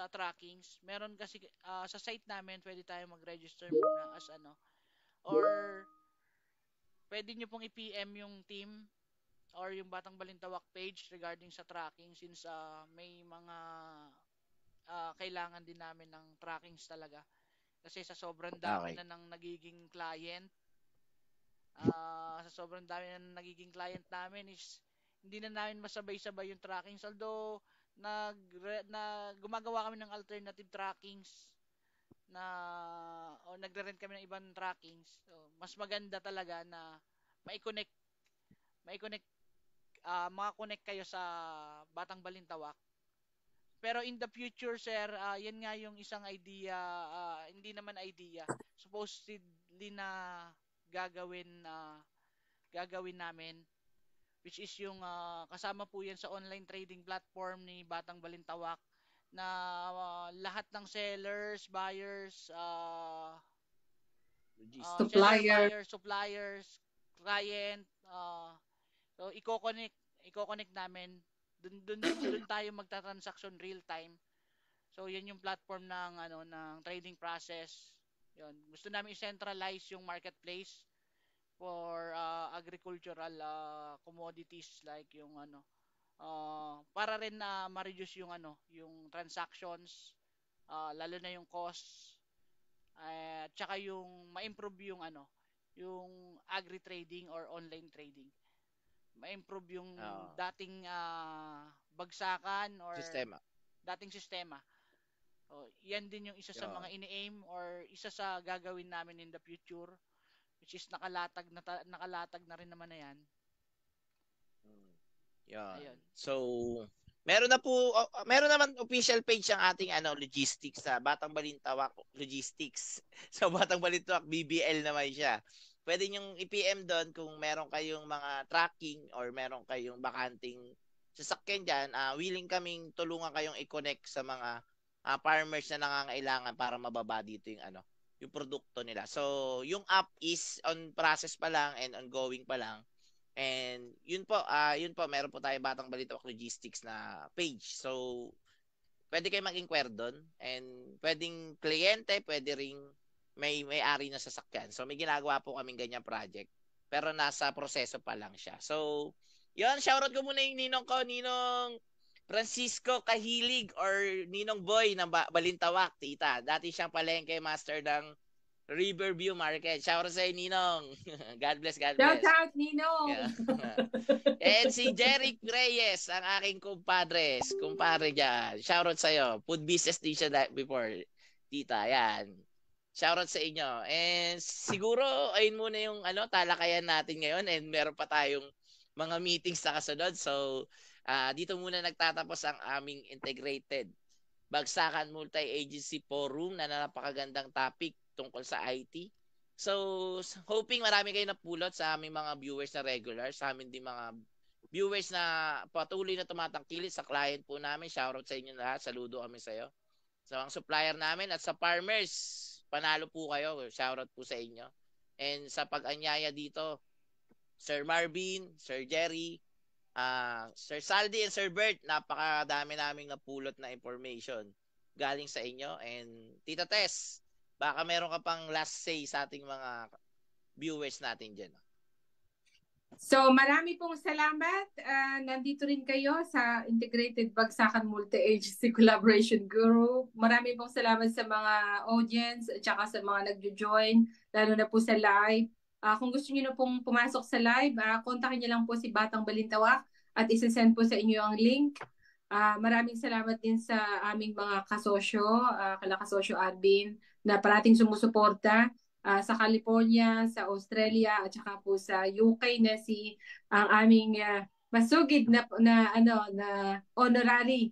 trackings. Meron kasi sa site namin pwede tayong mag-register muna as or pwede nyo pong i-PM yung team or yung Batang Balintawak page regarding sa tracking since may mga kailangan din namin ng trackings talaga. Kasi sa sobrang dami na ng nagiging client, namin is hindi na namin masabay-sabay yung trackings. Although gumagawa kami ng alternative trackings o nagre-rent kami ng ibang trackings. So, mas maganda talaga na mai-connect makakonect kayo sa Batang Balintawak. Pero in the future, sir, yan nga yung isang idea, hindi naman idea, supposedly na gagawin namin, which is yung kasama po yan sa online trading platform ni Batang Balintawak na lahat ng sellers, buyers, suppliers, client, so i-connect namin. Dun tayo magta-transaction real time. So yan yung platform ng trading process. Yun. Gusto namin i-centralize yung marketplace for agricultural commodities like yung para rin na ma-reduce yung yung transactions, lalo na yung costs, at saka yung ma-improve yung yung agri trading or online trading. Ma-improve yung dating bagsakan or dating sistema. Yan din yung isa sa mga ini-aim or isa sa gagawin namin in the future, which is nakalatag na rin naman na yan. Yan. So, meron naman official page ang ating logistics sa Batang Balintawak Logistics. So, Batang Balintawak BBL naman siya. Pwede nyong i-PM doon kung meron kayong mga tracking or meron kayong bakanting sasakyan dyan. Willing kaming tulungan kayong i-connect sa mga farmers na nangangailangan para mababa dito yung produkto nila. So, yung app is on process pa lang and ongoing pa lang. And yun po, meron po tayo Batang Balintawak Logistics na page. So, pwede kayo mag-inquire doon and pwedeng kliyente, pwede ring may-ari na sasakyan. So may ginagawa po kaming ganyang project. Pero nasa proseso pa lang siya. So, yun, shoutout ko muna yung ninong ko, Ninong Francisco Kahilig or Ninong Boy ng Balintawak, tita. Dati siyang palengke master ng Riverview Market. Shoutout sa Ninong. God bless, God bless. Shout out, Ninong! Yeah. And si Jeric Reyes, ang aking kumpare dyan. Shoutout sa'yo. Food business din siya before, tita. Yan. Shoutout sa inyo. And siguro, ayun muna yung talakayan natin ngayon and meron pa tayong mga meetings na kasunod. So, dito muna nagtatapos ang aming integrated Bagsakan Multi-Agency Forum na napakagandang topic tungkol sa IT. So, hoping marami kayo napulot sa aming mga viewers na regular, sa amin din mga viewers na patuloy na tumatangkilik sa client po namin. Shoutout sa inyo lahat. Saludo kami sa iyo. Sa mga supplier namin at sa farmers, panalo po kayo. Shoutout po sa inyo. And sa pag-anyaya dito, Sir Marvin, Sir Jerry, Sir Saldi and Sir Bert, napakadami naming napulot na information galing sa inyo. And Tita Tess, baka meron ka pang last say sa ating mga viewers natin dyan. So marami pong salamat. Nandito rin kayo sa Integrated Bagsakan Multi-Agency Collaboration Group. Marami pong salamat sa mga audience at saka sa mga nagjo-join, lalo na po sa live. Kung gusto niyo na pong pumasok sa live, kontakin niyo lang po si Batang Balintawak at isesend po sa inyo ang link. Maraming salamat din sa aming mga kasosyo, kala kasosyo Arvin, na parating sumusuporta sa California, sa Australia, at saka po sa UK na ang aming masugid na honorary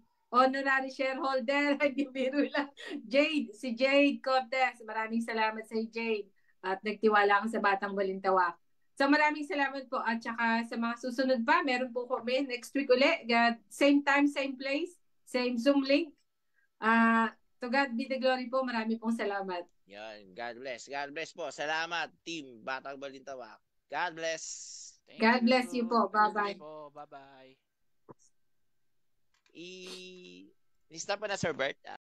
shareholder, hindi biro lang, si Jade Cortez. Maraming salamat sa Jade at nagtiwala ka sa Batang Balintawak. So maraming salamat po at saka sa mga susunod pa, meron po kami next week ulit. Same time, same place, same Zoom link. To God be the glory po. Marami pong salamat. Yan. God bless. God bless po. Salamat, team Batang Balintawak. God bless. God bless you po. Bye-bye. Bye-bye. I-stop pa na, Sir Bert.